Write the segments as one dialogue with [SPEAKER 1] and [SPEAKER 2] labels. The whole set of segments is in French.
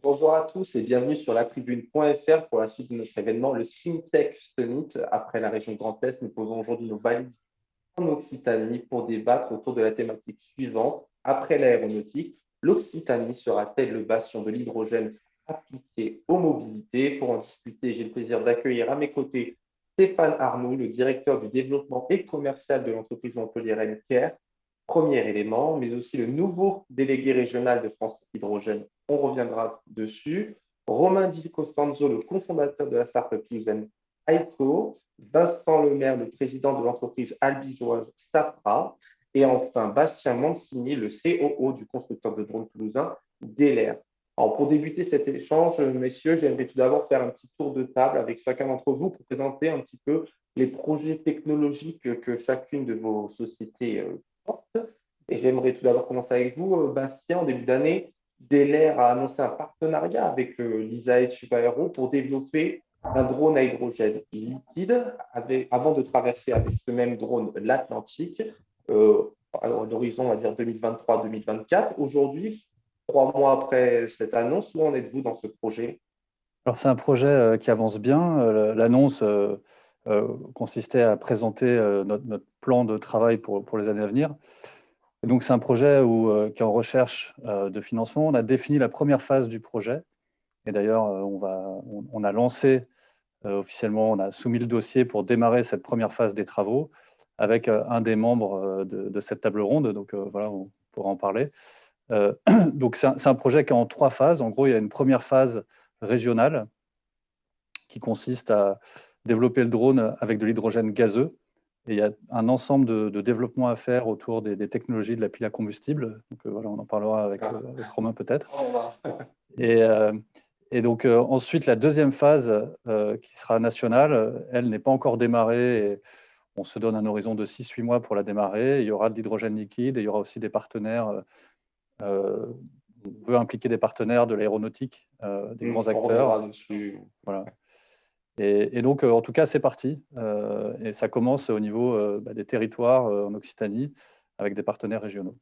[SPEAKER 1] Bonjour à tous et bienvenue sur latribune.fr pour la suite de notre événement, le Syntech Summit. Après la région Grand Est, nous posons aujourd'hui nos valises en Occitanie pour débattre autour de la thématique suivante. Après l'aéronautique, l'Occitanie sera-t-elle le bastion de l'hydrogène appliqué aux mobilités? Pour en discuter, j'ai le plaisir d'accueillir à mes côtés Stéphane Arnoux, le directeur du développement et commercial de l'entreprise montpelliéraine CARE, premier élément, mais aussi le nouveau délégué régional de France Hydrogène. On reviendra dessus. Romain Di Costanzo, le cofondateur de la startup Fusion Aiko, Vincent Lemaire, le président de l'entreprise albigeoise Safra, et enfin Bastien Mancini, le COO du constructeur de drones toulousain Delair. Alors pour débuter cet échange, messieurs, j'aimerais tout d'abord faire un petit tour de table avec chacun d'entre vous pour présenter un petit peu les projets technologiques que chacune de vos sociétés porte. Et j'aimerais tout d'abord commencer avec vous, Bastien. En début d'année, Delair a annoncé un partenariat avec l'ISAE Supaéro pour développer un drone à hydrogène liquide avant de traverser avec ce même drone l'Atlantique. Alors, l'horizon, on va dire 2023-2024. Aujourd'hui, 3 mois après cette annonce, où en êtes-vous dans ce projet?
[SPEAKER 2] Alors, c'est un projet qui avance bien. L'annonce consistait à présenter notre plan de travail pour les années à venir. Et donc, c'est un projet qui est en recherche de financement. On a défini la première phase du projet. Et d'ailleurs, on a lancé officiellement, on a soumis le dossier pour démarrer cette première phase des travaux avec un des membres de cette table ronde. Donc, voilà, on pourra en parler. Donc, c'est un projet qui est en 3 phases. En gros, il y a une première phase régionale qui consiste à développer le drone avec de l'hydrogène gazeux. Et il y a un ensemble de développements à faire autour des technologies de la pile à combustible. Donc voilà, on en parlera avec Romain peut-être. Et donc ensuite, la deuxième phase qui sera nationale, elle n'est pas encore démarrée. Et on se donne un horizon de 6-8 mois pour la démarrer. Il y aura de l'hydrogène liquide et il y aura aussi des partenaires. On veut impliquer des partenaires de l'aéronautique, des grands acteurs.
[SPEAKER 1] On reviendra dessus.
[SPEAKER 2] Voilà. Et donc, en tout cas, c'est parti. Et ça commence au niveau des territoires en Occitanie avec des partenaires régionaux.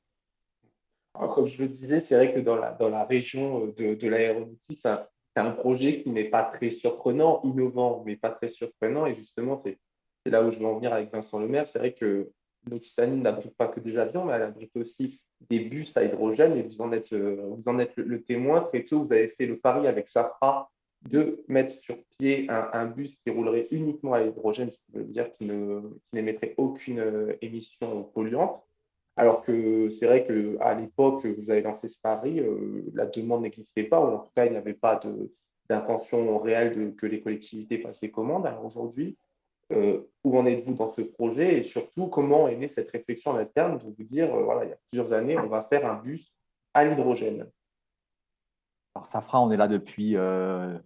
[SPEAKER 1] Alors, comme je le disais, c'est vrai que dans la région de l'aéronautique, c'est un projet qui n'est pas très surprenant, innovant, mais pas très surprenant. Et justement, c'est là où je veux en venir avec Vincent Lemaire. C'est vrai que l'Occitanie n'abrite pas que des avions, mais elle abrite aussi des bus à hydrogène. Et vous en êtes le témoin. Très tôt, vous avez fait le pari avec Safra de mettre sur pied un bus qui roulerait uniquement à hydrogène, ce qui veut dire qu'il n'émettrait aucune émission polluante. Alors que c'est vrai qu'à l'époque, vous avez lancé ce pari, la demande n'existait pas, ou en tout cas, il n'y avait pas d'intention réelle que les collectivités passaient commande. Alors aujourd'hui, où en êtes-vous dans ce projet et surtout, comment est née cette réflexion en interne de vous dire, voilà, il y a plusieurs années, on va faire un bus à l'hydrogène?
[SPEAKER 3] Alors, Safra, on est là depuis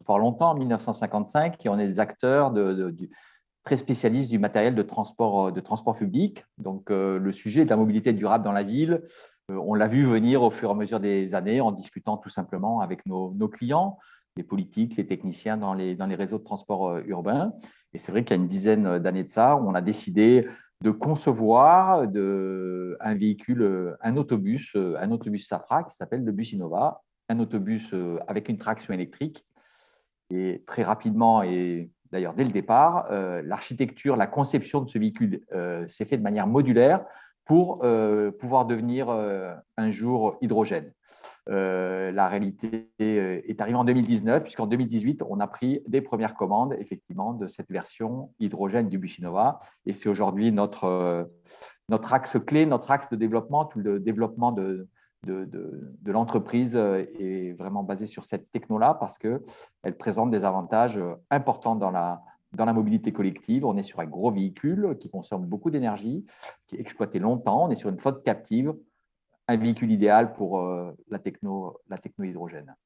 [SPEAKER 3] fort longtemps, en 1955, et on est des acteurs très spécialistes du matériel de transport public. Donc, le sujet de la mobilité durable dans la ville, on l'a vu venir au fur et à mesure des années en discutant tout simplement avec nos clients, les politiques, les techniciens dans les réseaux de transport urbain. Et c'est vrai qu'il y a une dizaine d'années de ça, on a décidé de concevoir un véhicule, un autobus Safra qui s'appelle le bus Innova, un autobus avec une traction électrique. Et très rapidement, et d'ailleurs dès le départ, l'architecture, la conception de ce véhicule s'est faite de manière modulaire pour pouvoir devenir un jour hydrogène. La réalité est arrivée en 2019, puisqu'en 2018, on a pris des premières commandes, effectivement, de cette version hydrogène du bus Innova. Et c'est aujourd'hui notre axe clé, notre axe de développement, tout le développement de l'entreprise est vraiment basé sur cette techno-là parce qu'elle présente des avantages importants dans la mobilité collective. On est sur un gros véhicule qui consomme beaucoup d'énergie, qui est exploité longtemps. On est sur une flotte captive, un véhicule idéal pour la techno hydrogène.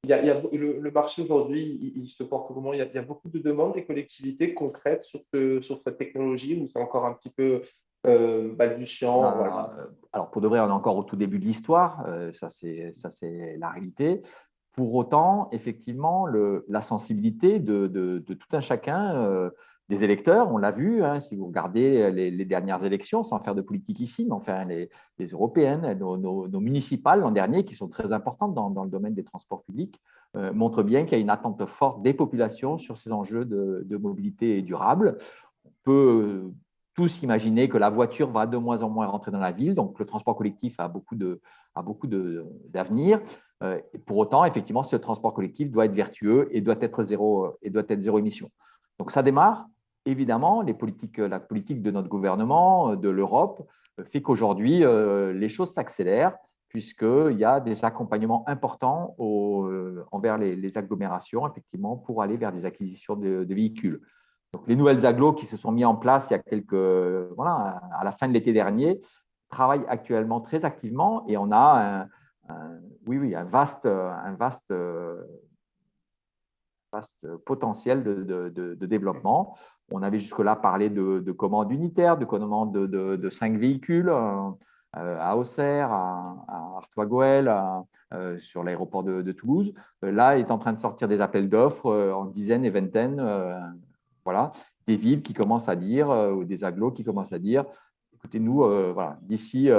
[SPEAKER 1] Le marché aujourd'hui, il se porte comment? Il y a beaucoup de demandes des collectivités concrètes sur cette technologie ou c'est encore un petit peu balbutiant? Voilà.
[SPEAKER 3] Alors, pour de vrai, on est encore au tout début de l'histoire. Ça, c'est la réalité. Pour autant, effectivement, la sensibilité de tout un chacun des électeurs, on l'a vu, hein, si vous regardez les dernières élections, sans faire de politique ici, mais enfin les européennes, nos municipales l'an dernier, qui sont très importantes dans le domaine des transports publics, montrent bien qu'il y a une attente forte des populations sur ces enjeux de mobilité durable. On peut tous imaginer que la voiture va de moins en moins rentrer dans la ville, donc le transport collectif a beaucoup d'avenir. Pour autant, effectivement, ce transport collectif doit être vertueux et doit être zéro émission. Donc ça démarre. Évidemment, la politique de notre gouvernement, de l'Europe, fait qu'aujourd'hui, les choses s'accélèrent puisqu'il y a des accompagnements importants envers les agglomérations, effectivement, pour aller vers des acquisitions de véhicules. Donc, les nouvelles agglos qui se sont mis en place il y a à la fin de l'été dernier, travaillent actuellement très activement et on a un vaste potentiel de développement. On avait jusque-là parlé de commandes unitaires, de commandes de 5 véhicules à Auxerre, à Artois-Gohelle, sur l'aéroport de Toulouse. Là, il est en train de sortir des appels d'offres en dizaines et vingtaines. Voilà, des villes qui commencent à dire, ou des agglos qui commencent à dire, écoutez-nous, d'ici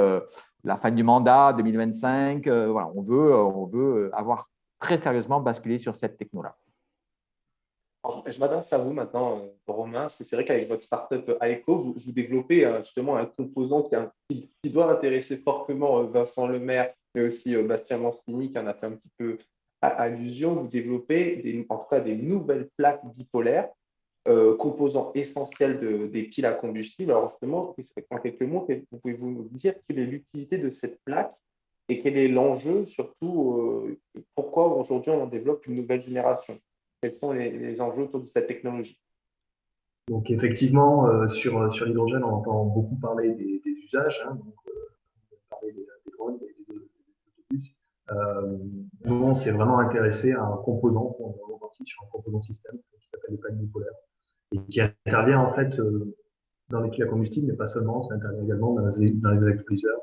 [SPEAKER 3] la fin du mandat 2025, on veut avoir très sérieusement basculé sur cette techno-là.
[SPEAKER 1] Je m'adresse à vous maintenant, Romain, parce que c'est vrai qu'avec votre startup Aeco, vous développez justement un composant qui doit intéresser fortement Vincent Lemaire, mais aussi Bastien Mancini, qui en a fait un petit peu allusion. Vous développez en tout cas des nouvelles plaques bipolaires, composants essentiels des piles à combustible. Alors justement, en quelques mots, pouvez-vous nous dire quelle est l'utilité de cette plaque et quel est l'enjeu, surtout pourquoi aujourd'hui on en développe une nouvelle génération? Quels sont les enjeux autour de cette technologie?
[SPEAKER 4] Donc effectivement, sur l'hydrogène, on entend beaucoup parler des usages, hein, donc, parler des drones, des autobus. Nous, on s'est vraiment intéressé à un composant, on est parti sur un composant système qui s'appelle les plaques bipolaires, et qui intervient en fait dans les piles à combustible, mais pas seulement, ça intervient également dans les électrolyseurs,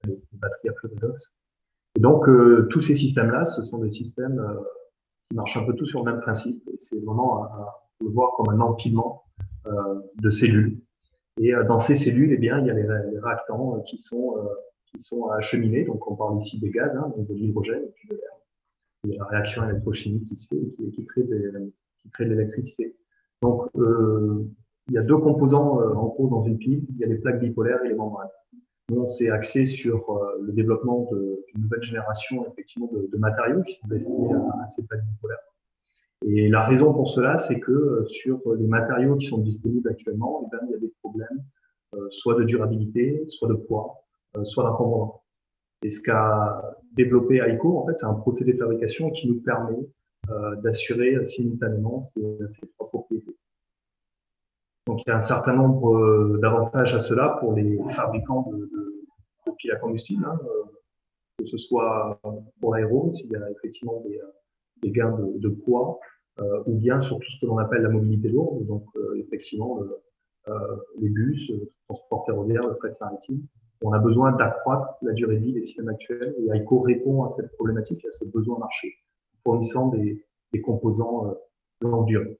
[SPEAKER 4] les batteries à flux redox. Et donc, tous ces systèmes-là, ce sont des systèmes qui marchent un peu tous sur le même principe. C'est vraiment à le voir comme un empilement de cellules. Et dans ces cellules, eh bien, il y a les réactants qui sont acheminés. Donc, on parle ici des gaz, hein, donc de l'hydrogène et puis de l'air. Il y a la réaction électrochimique qui se fait et qui crée de l'électricité. Donc, il y a deux composants en gros dans une pile. Il y a les plaques bipolaires et les membranes. Nous, on s'est axé sur le développement d'une nouvelle génération effectivement de matériaux qui sont destinés à ces plaques bipolaires. Et la raison pour cela, c'est que sur les matériaux qui sont disponibles actuellement, eh bien, il y a des problèmes soit de durabilité, soit de poids, soit d'encombrement. Et ce qu'a développé Aeco, en fait, c'est un procédé de fabrication qui nous permet d'assurer simultanément ces trois propriétés. Donc, il y a un certain nombre d'avantages à cela pour les fabricants de piles à combustible, hein, que ce soit pour l'aéro, s'il y a effectivement des gains de poids, ou bien sur tout ce que l'on appelle la mobilité lourde, donc effectivement les bus, le transport ferroviaire, le fret maritime. On a besoin d'accroître la durée de vie des systèmes actuels et Aeco répond à cette problématique, à ce besoin marché, fournissant des composants longue durée.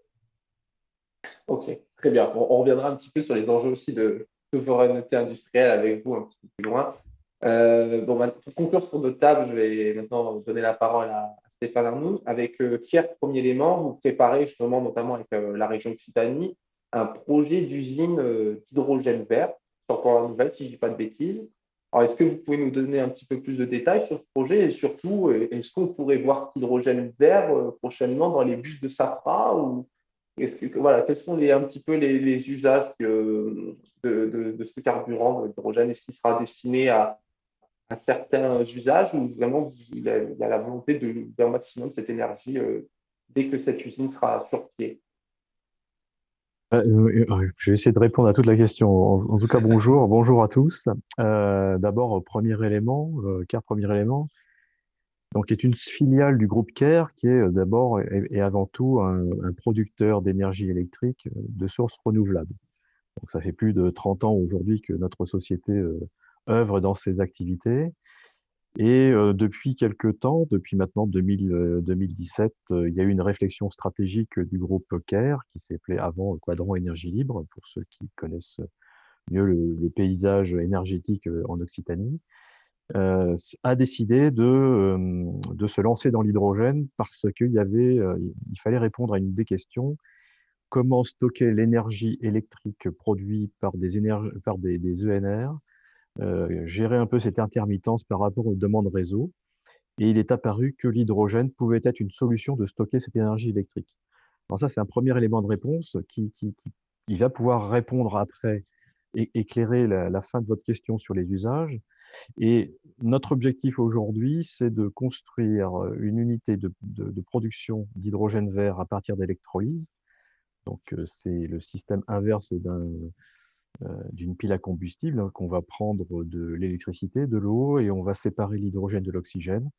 [SPEAKER 1] Ok, très bien. On reviendra un petit peu sur les enjeux aussi de souveraineté industrielle avec vous un petit peu plus loin. Pour conclure sur notre table, je vais maintenant donner la parole à Stéphane Arnoux. Avec Pierre Premier Élément, vous préparez justement, notamment avec la région Occitanie, un projet d'usine d'hydrogène vert, sur Port-la-Nouvelle, si je ne dis pas de bêtises. Alors, est-ce que vous pouvez nous donner un petit peu plus de détails sur ce projet et surtout, est-ce qu'on pourrait voir cet hydrogène vert prochainement dans les bus de Safra ou quels sont un petit peu les usages de ce carburant de l'hydrogène? Est-ce qu'il sera destiné à certains usages ou vraiment il y a la volonté de lever un maximum cette énergie dès que cette usine sera sur pied?
[SPEAKER 5] Je vais essayer de répondre à toute la question. En tout cas, bonjour à tous. D'abord, premier élément, CARE Premier Élément, donc est une filiale du groupe CARE qui est d'abord et avant tout un producteur d'énergie électrique de sources renouvelables. Donc ça fait plus de 30 ans aujourd'hui que notre société œuvre dans ces activités. Et depuis quelques temps, depuis maintenant 2017, il y a eu une réflexion stratégique du groupe CARE, qui s'appelait avant Quadrant Énergie Libre, pour ceux qui connaissent mieux le paysage énergétique en Occitanie, a décidé de se lancer dans l'hydrogène parce il fallait répondre à une des questions: comment stocker l'énergie électrique produite par des ENR, gérer un peu cette intermittence par rapport aux demandes réseau. Et il est apparu que l'hydrogène pouvait être une solution de stocker cette énergie électrique. Alors ça, c'est un premier élément de réponse qui va pouvoir répondre après et éclairer la fin de votre question sur les usages. Et notre objectif aujourd'hui, c'est de construire une unité de production d'hydrogène vert à partir d'électrolyse. Donc, c'est le système inverse d'une pile à combustible, hein, qu'on va prendre de l'électricité, de l'eau, et on va séparer l'hydrogène de l'oxygène,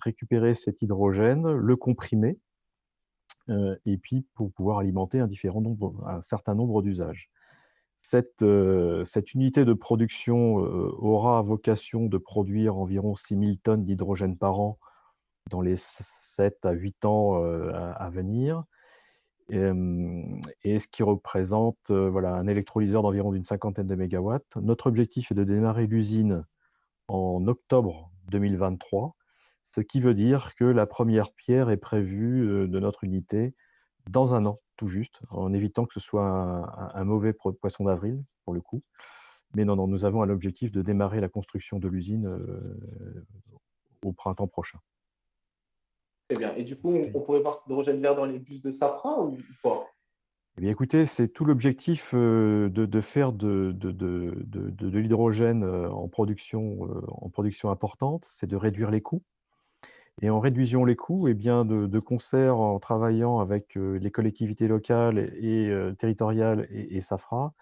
[SPEAKER 5] récupérer cet hydrogène, le comprimer, et puis pour pouvoir alimenter un certain nombre d'usages. Cette unité de production aura vocation de produire environ 6000 tonnes d'hydrogène par an dans les 7 à 8 ans à venir, et ce qui représente voilà, un électrolyseur d'environ d'une cinquantaine de mégawatts. Notre objectif est de démarrer l'usine en octobre 2023, ce qui veut dire que la première pierre est prévue de notre unité dans un an, tout juste, en évitant que ce soit un mauvais poisson d'avril, pour le coup. Mais non, nous avons l'objectif de démarrer la construction de l'usine au printemps prochain.
[SPEAKER 1] Très bien. Et du coup, on pourrait voir cet hydrogène vert dans les bus de Safran ou pas?
[SPEAKER 5] Eh bien, écoutez, c'est tout l'objectif de faire de l'hydrogène en production importante, c'est de réduire les coûts. Et en réduisant les coûts, eh bien, de concert, en travaillant avec les collectivités locales et territoriales et Safra,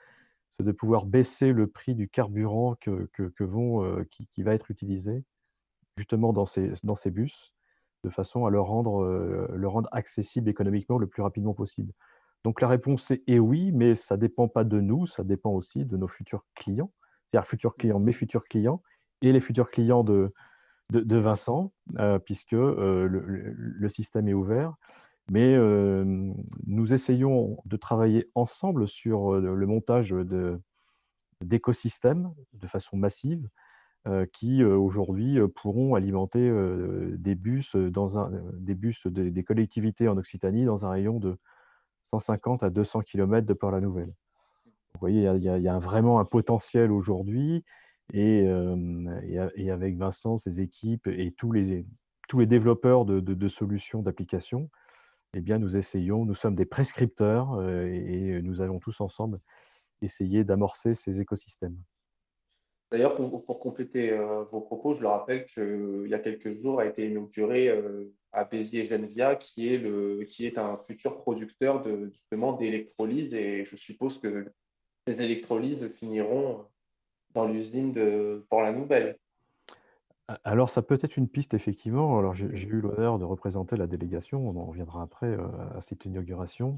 [SPEAKER 5] c'est de pouvoir baisser le prix du carburant qui va être utilisé justement dans ces bus, de façon à le rendre accessible économiquement le plus rapidement possible. Donc la réponse est oui, mais ça ne dépend pas de nous, ça dépend aussi de nos futurs clients, c'est-à-dire futurs clients, mes futurs clients et les futurs clients de Vincent, puisque le système est ouvert. Mais nous essayons de travailler ensemble sur le montage d'écosystèmes de façon massive qui aujourd'hui pourront alimenter des bus des collectivités en Occitanie dans un rayon de 150 à 200 km de Port-la-Nouvelle. Vous voyez, il y a vraiment un potentiel aujourd'hui, et avec Vincent, ses équipes et tous les développeurs de solutions d'application, eh bien, nous sommes des prescripteurs et nous allons tous ensemble essayer d'amorcer ces écosystèmes.
[SPEAKER 1] D'ailleurs, pour compléter vos propos, je le rappelle qu'il y a quelques jours a été inauguré à Béziers-Genvia, qui est un futur producteur justement d'électrolyse. Et je suppose que ces électrolyses finiront dans l'usine de Port-la-Nouvelle.
[SPEAKER 5] Alors, ça peut être une piste, effectivement. Alors, j'ai eu l'honneur de représenter la délégation, on en reviendra après à cette inauguration.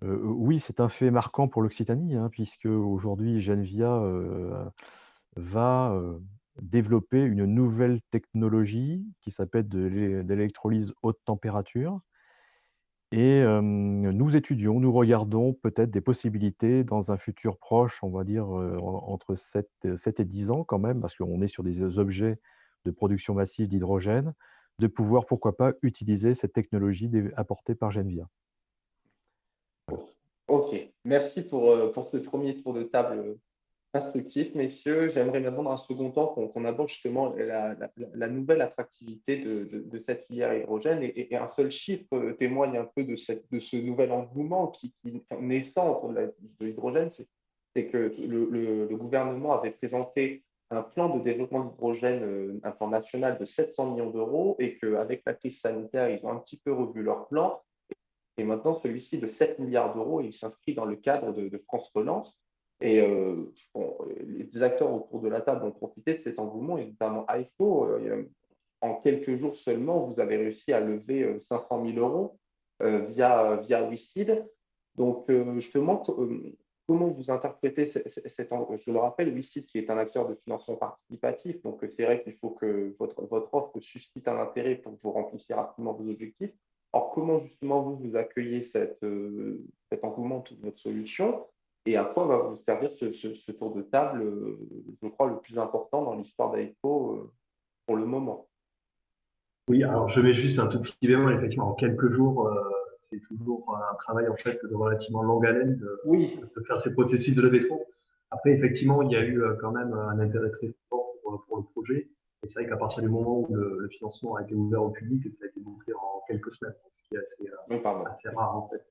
[SPEAKER 5] Oui, c'est un fait marquant pour l'Occitanie, hein, puisque aujourd'hui, Genvia va développer une nouvelle technologie qui s'appelle de l'électrolyse haute température. Et nous regardons peut-être des possibilités dans un futur proche, on va dire entre 7 et 10 ans quand même, parce qu'on est sur des objets de production massive d'hydrogène, de pouvoir, pourquoi pas, utiliser cette technologie apportée par Genvia. Voilà.
[SPEAKER 1] Ok, merci pour ce premier tour de table instructif, messieurs. J'aimerais maintenant, dans un second temps, qu'on aborde justement la nouvelle attractivité de cette filière hydrogène. Et un seul chiffre témoigne un peu de ce nouvel engouement qui naissant autour de l'hydrogène, c'est que le gouvernement avait présenté un plan de développement d'hydrogène, un plan national de 700 millions d'euros, et qu'avec la crise sanitaire, ils ont un petit peu revu leur plan. Et maintenant, celui-ci de 7 milliards d'euros, il s'inscrit dans le cadre de France Relance. Et les acteurs autour de la table ont profité de cet engouement, et notamment AIFO. En quelques jours seulement, vous avez réussi à lever 500 000 euros via WeSeed. Donc, je te demande comment vous interprétez je le rappelle, WICIT qui est un acteur de financement participatif, donc c'est vrai qu'il faut que votre offre suscite un intérêt pour que vous remplissiez rapidement vos objectifs. Alors, comment justement vous accueillez cet engouement de votre solution et à quoi va vous servir ce tour de table, je crois, le plus important dans l'histoire d'AECO pour le moment?
[SPEAKER 4] Oui, alors je mets juste un tout petit bémol, effectivement, en quelques jours, c'est toujours un travail en fait de relativement longue haleine
[SPEAKER 1] Oui,
[SPEAKER 4] de faire ces processus de levée de fonds. Après, effectivement, il y a eu quand même un intérêt très fort pour le projet. Et c'est vrai qu'à partir du moment où le financement a été ouvert au public, ça a été bouclé en quelques semaines, ce qui est
[SPEAKER 1] oui, pardon.
[SPEAKER 4] assez rare en fait.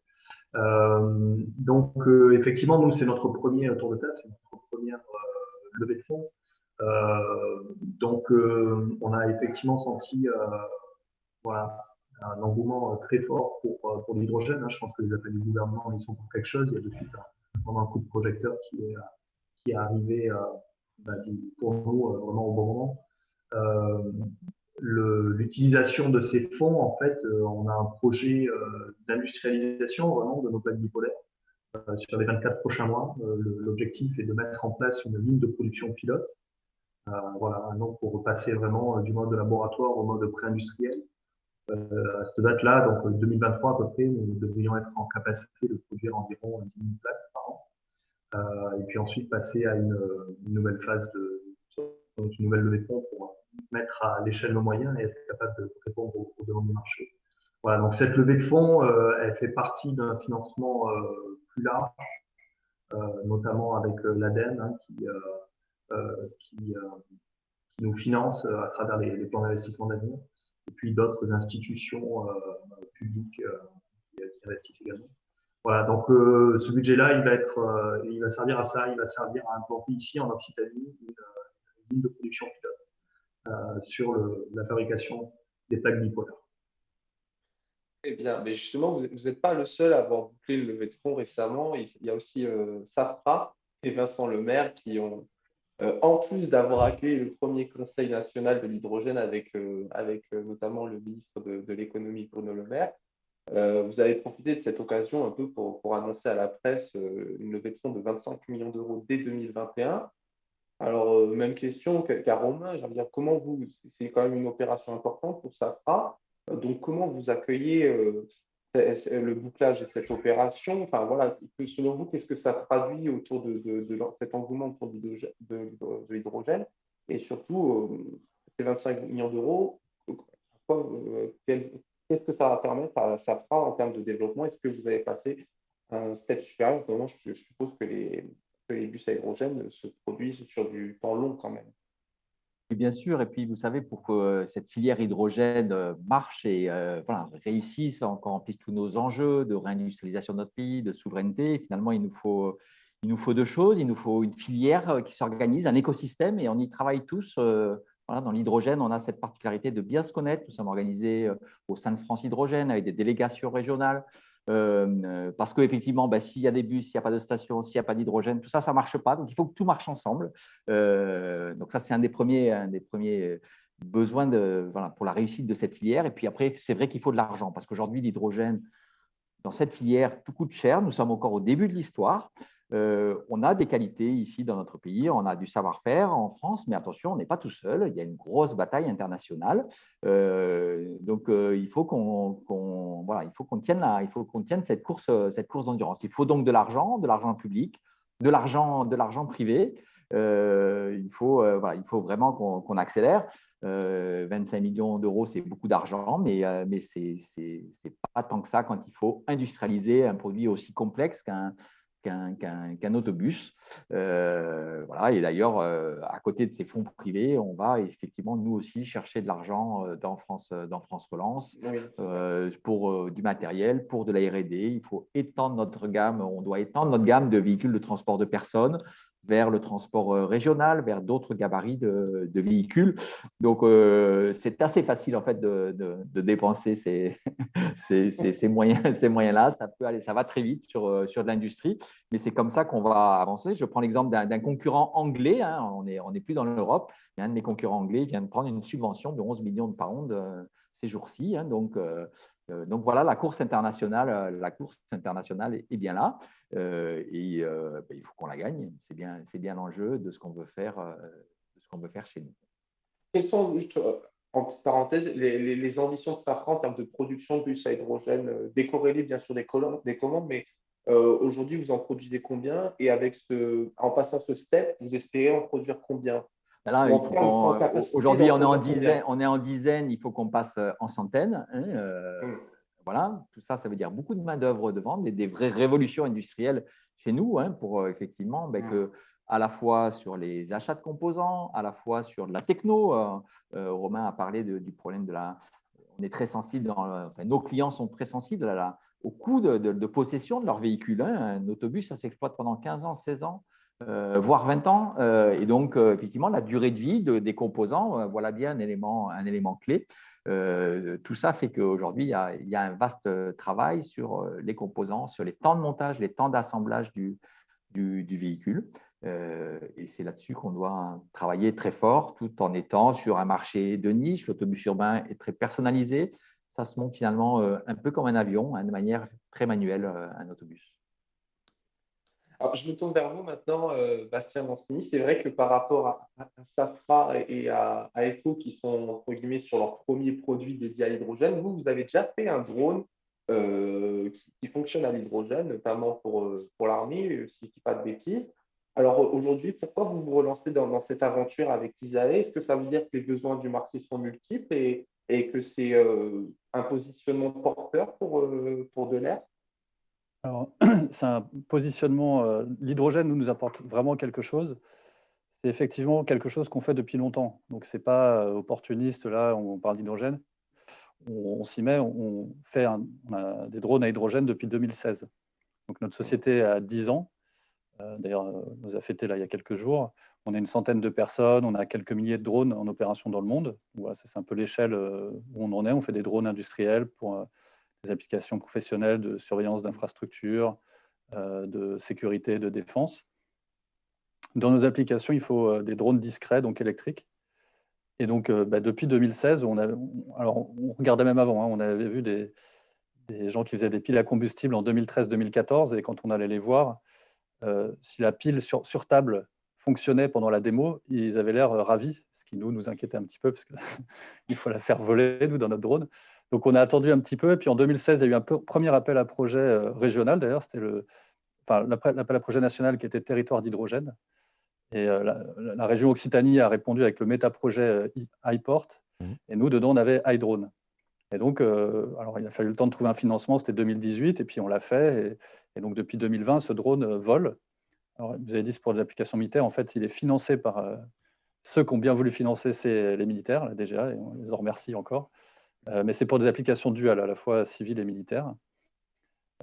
[SPEAKER 4] Donc, effectivement, nous, c'est notre premier tour de table, c'est notre première levée de fonds. Donc, on a effectivement senti voilà, un engouement très fort pour l'hydrogène. Je pense que les appels du gouvernement, ils sont pour quelque chose. Il y a de suite vraiment un coup de projecteur qui est arrivé pour nous vraiment au bon moment. L'utilisation de ces fonds, en fait, on a un projet d'industrialisation vraiment de nos plaques bipolaires sur les 24 prochains mois. L'objectif est de mettre en place une ligne de production pilote. Voilà, donc pour repasser vraiment du mode laboratoire au mode pré-industriel. À cette date-là, donc 2023 à peu près, nous devrions être en capacité de produire environ 10 000 plaques par an. Et puis ensuite passer à une nouvelle phase donc une nouvelle levée de fonds pour mettre à l'échelle nos moyens et être capable de répondre aux demandes du marché. Voilà, donc cette levée de fonds, elle fait partie d'un financement plus large, notamment avec l'ADEME qui nous finance à travers les plans d'investissement d'avenir, et puis d'autres institutions publiques qui investissent également. Voilà, donc ce budget-là, il va servir à ça, il va servir à implanter ici en Occitanie une ligne de production pilote sur la fabrication des plaques bipolaires.
[SPEAKER 1] Eh bien, mais justement, vous n'êtes pas le seul à avoir bouclé le levée de fonds récemment. Il y a aussi Safra et Vincent Lemaire qui ont, en plus d'avoir accueilli le premier Conseil national de l'hydrogène avec notamment le ministre de l'économie Bruno Le Maire, vous avez profité de cette occasion un peu pour annoncer à la presse une levée de fonds de 25 millions d'euros dès 2021. Alors, même question qu'à Romain, j'ai envie de dire, c'est quand même une opération importante pour Safra, donc comment vous accueillez le bouclage de cette opération? Enfin, voilà, selon vous, qu'est-ce que ça traduit autour de cet engouement autour de l'hydrogène? Et surtout, ces 25 millions d'euros, qu'est-ce que ça va permettre à Safra en termes de développement? Est-ce que vous avez passé un step supérieur? Notamment, je suppose que les bus à hydrogène se produisent sur du temps long quand même.
[SPEAKER 3] Et bien sûr, et puis vous savez, pour que cette filière hydrogène marche et voilà, réussisse, qu'on remplisse tous nos enjeux de réindustrialisation de notre pays, de souveraineté, finalement, il nous faut deux choses. Il nous faut une filière qui s'organise, un écosystème, et on y travaille tous. Voilà, dans l'hydrogène, on a cette particularité de bien se connaître. Nous sommes organisés au sein de France Hydrogène avec des délégations régionales. Parce qu'effectivement, s'il y a des bus, s'il n'y a pas de station, s'il n'y a pas d'hydrogène, tout ça, ça ne marche pas. Donc, il faut que tout marche ensemble. Donc, ça, c'est un des premiers besoins voilà, pour la réussite de cette filière. Et puis après, c'est vrai qu'il faut de l'argent parce qu'aujourd'hui, l'hydrogène, dans cette filière, tout coûte cher. Nous sommes encore au début de l'histoire. On a des qualités ici dans notre pays, on a du savoir-faire en France, mais attention, on n'est pas tout seul. Il y a une grosse bataille internationale. Donc, il faut qu'on tienne cette course d'endurance. Il faut donc de l'argent public, de l'argent privé. Il faut vraiment qu'on accélère. 25 millions d'euros, c'est beaucoup d'argent, mais c'est pas tant que ça quand il faut industrialiser un produit aussi complexe qu'un autobus. Voilà. Et d'ailleurs, à côté de ces fonds privés, on va effectivement nous aussi chercher de l'argent dans France Relance pour du matériel, pour de la R&D. Il faut étendre notre gamme, on doit étendre notre gamme de véhicules de transport de personnes vers le transport régional, vers d'autres gabarits de véhicules. Donc, c'est assez facile en fait de dépenser ces moyens-là. Ça va très vite sur de l'industrie, mais c'est comme ça qu'on va avancer. Je prends l'exemple d'un concurrent anglais. On n'est plus dans l'Europe. Un de mes concurrents anglais vient de prendre une subvention de 11 millions de pounds ces jours-ci. Donc, Donc voilà, la course internationale est bien là il faut qu'on la gagne. C'est bien l'enjeu de ce qu'on veut faire, chez nous.
[SPEAKER 1] Quelles sont, juste, en petite parenthèse, les ambitions de Safran en termes de production de bus à hydrogène, décorrélées bien sûr des commandes, mais aujourd'hui, vous en produisez combien? Et en passant ce step, vous espérez en produire combien?
[SPEAKER 3] Là, aujourd'hui, on est en dizaines, il faut qu'on passe en centaines. Voilà, tout ça, ça veut dire beaucoup de main-d'œuvre de vente, des vraies révolutions industrielles chez nous, pour effectivement que, à la fois sur les achats de composants, à la fois sur de la techno. Romain a parlé du problème on est très sensible, nos clients sont très sensibles au coût de possession de leur véhicule. Un autobus, ça s'exploite pendant 15 ans, 16 ans. Voire 20 ans. Et donc, effectivement, la durée de vie des composants, voilà bien un élément clé. Tout ça fait qu'aujourd'hui, il y a un vaste travail sur les composants, sur les temps de montage, les temps d'assemblage du véhicule. Et c'est là-dessus qu'on doit travailler très fort, tout en étant sur un marché de niche. L'autobus urbain est très personnalisé. Ça se monte finalement un peu comme un avion, de manière très manuelle, un autobus.
[SPEAKER 1] Alors, je me tourne vers vous maintenant, Bastien Mancini. C'est vrai que par rapport à Safra et à Eco, qui sont entre guillemets sur leur premier produit dédié à l'hydrogène, vous avez déjà fait un drone qui fonctionne à l'hydrogène, notamment pour l'armée, si je ne dis pas de bêtises. Alors aujourd'hui, pourquoi vous vous relancez dans cette aventure avec l'ISAE? Est-ce que ça veut dire que les besoins du marché sont multiples et que c'est un positionnement porteur pour de l'air?
[SPEAKER 2] Alors, c'est un positionnement. L'hydrogène nous apporte vraiment quelque chose. C'est effectivement quelque chose qu'on fait depuis longtemps. Donc, ce n'est pas opportuniste, là, on parle d'hydrogène. On s'y met, on a des drones à hydrogène depuis 2016. Donc, notre société a 10 ans. D'ailleurs, on nous a fêté là, il y a quelques jours. On est une centaine de personnes, on a quelques milliers de drones en opération dans le monde. Voilà, c'est un peu l'échelle où on en est. On fait des drones industriels pour des applications professionnelles de surveillance d'infrastructures, de sécurité, de défense. Dans nos applications, il faut des drones discrets, donc électriques. Et donc, depuis 2016, alors on regardait même avant, on avait vu des gens qui faisaient des piles à combustible en 2013-2014, et quand on allait les voir, si la pile sur table fonctionnait pendant la démo, ils avaient l'air ravis, ce qui nous inquiétait un petit peu, parce qu'il faut la faire voler, nous, dans notre drone. Donc, on a attendu un petit peu, et puis en 2016, il y a eu un premier appel à projet régional, d'ailleurs, c'était l'appel à projet national qui était territoire d'hydrogène. Et la région Occitanie a répondu avec le méta-projet iPort, et nous, dedans, on avait iDrone. Et donc, alors, il a fallu le temps de trouver un financement, c'était 2018, et puis on l'a fait. Et donc, depuis 2020, ce drone vole. Alors, vous avez dit, c'est pour des applications militaires. En fait, il est financé par ceux qui ont bien voulu financer, c'est les militaires, la DGA, et on les en remercie encore. Mais c'est pour des applications duales, à la fois civiles et militaires.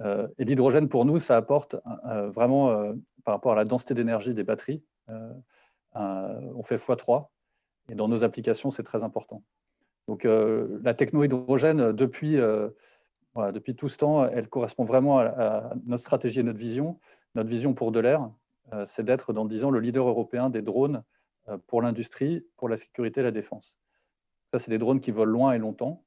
[SPEAKER 2] Et l'hydrogène, pour nous, ça apporte vraiment, par rapport à la densité d'énergie des batteries, on fait x3. Et dans nos applications, c'est très important. Donc, la techno hydrogène, depuis tout ce temps, elle correspond vraiment à notre stratégie et notre vision. Notre vision pour de l'air, c'est d'être dans 10 ans le leader européen des drones pour l'industrie, pour la sécurité et la défense. Ça, c'est des drones qui volent loin et longtemps.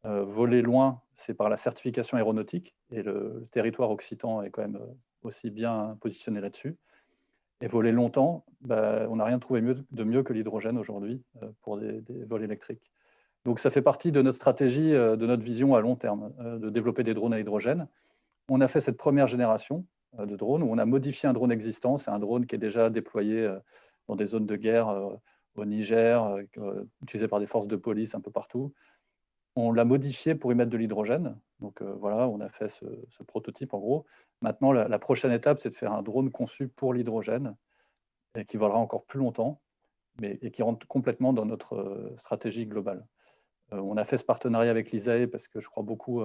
[SPEAKER 2] Voler loin, c'est par la certification aéronautique, et le territoire occitan est quand même aussi bien positionné là-dessus. Et voler longtemps, on n'a rien trouvé de mieux que l'hydrogène aujourd'hui pour des vols électriques. Donc, ça fait partie de notre stratégie, de notre vision à long terme, de développer des drones à hydrogène. On a fait cette première génération de drones où on a modifié un drone existant. C'est un drone qui est déjà déployé dans des zones de guerre au Niger, utilisé par des forces de police un peu partout. On l'a modifié pour y mettre de l'hydrogène. Donc voilà, on a fait ce prototype en gros. Maintenant, la prochaine étape, c'est de faire un drone conçu pour l'hydrogène et qui volera encore plus longtemps, et qui rentre complètement dans notre stratégie globale. On a fait ce partenariat avec l'ISAE parce que je crois beaucoup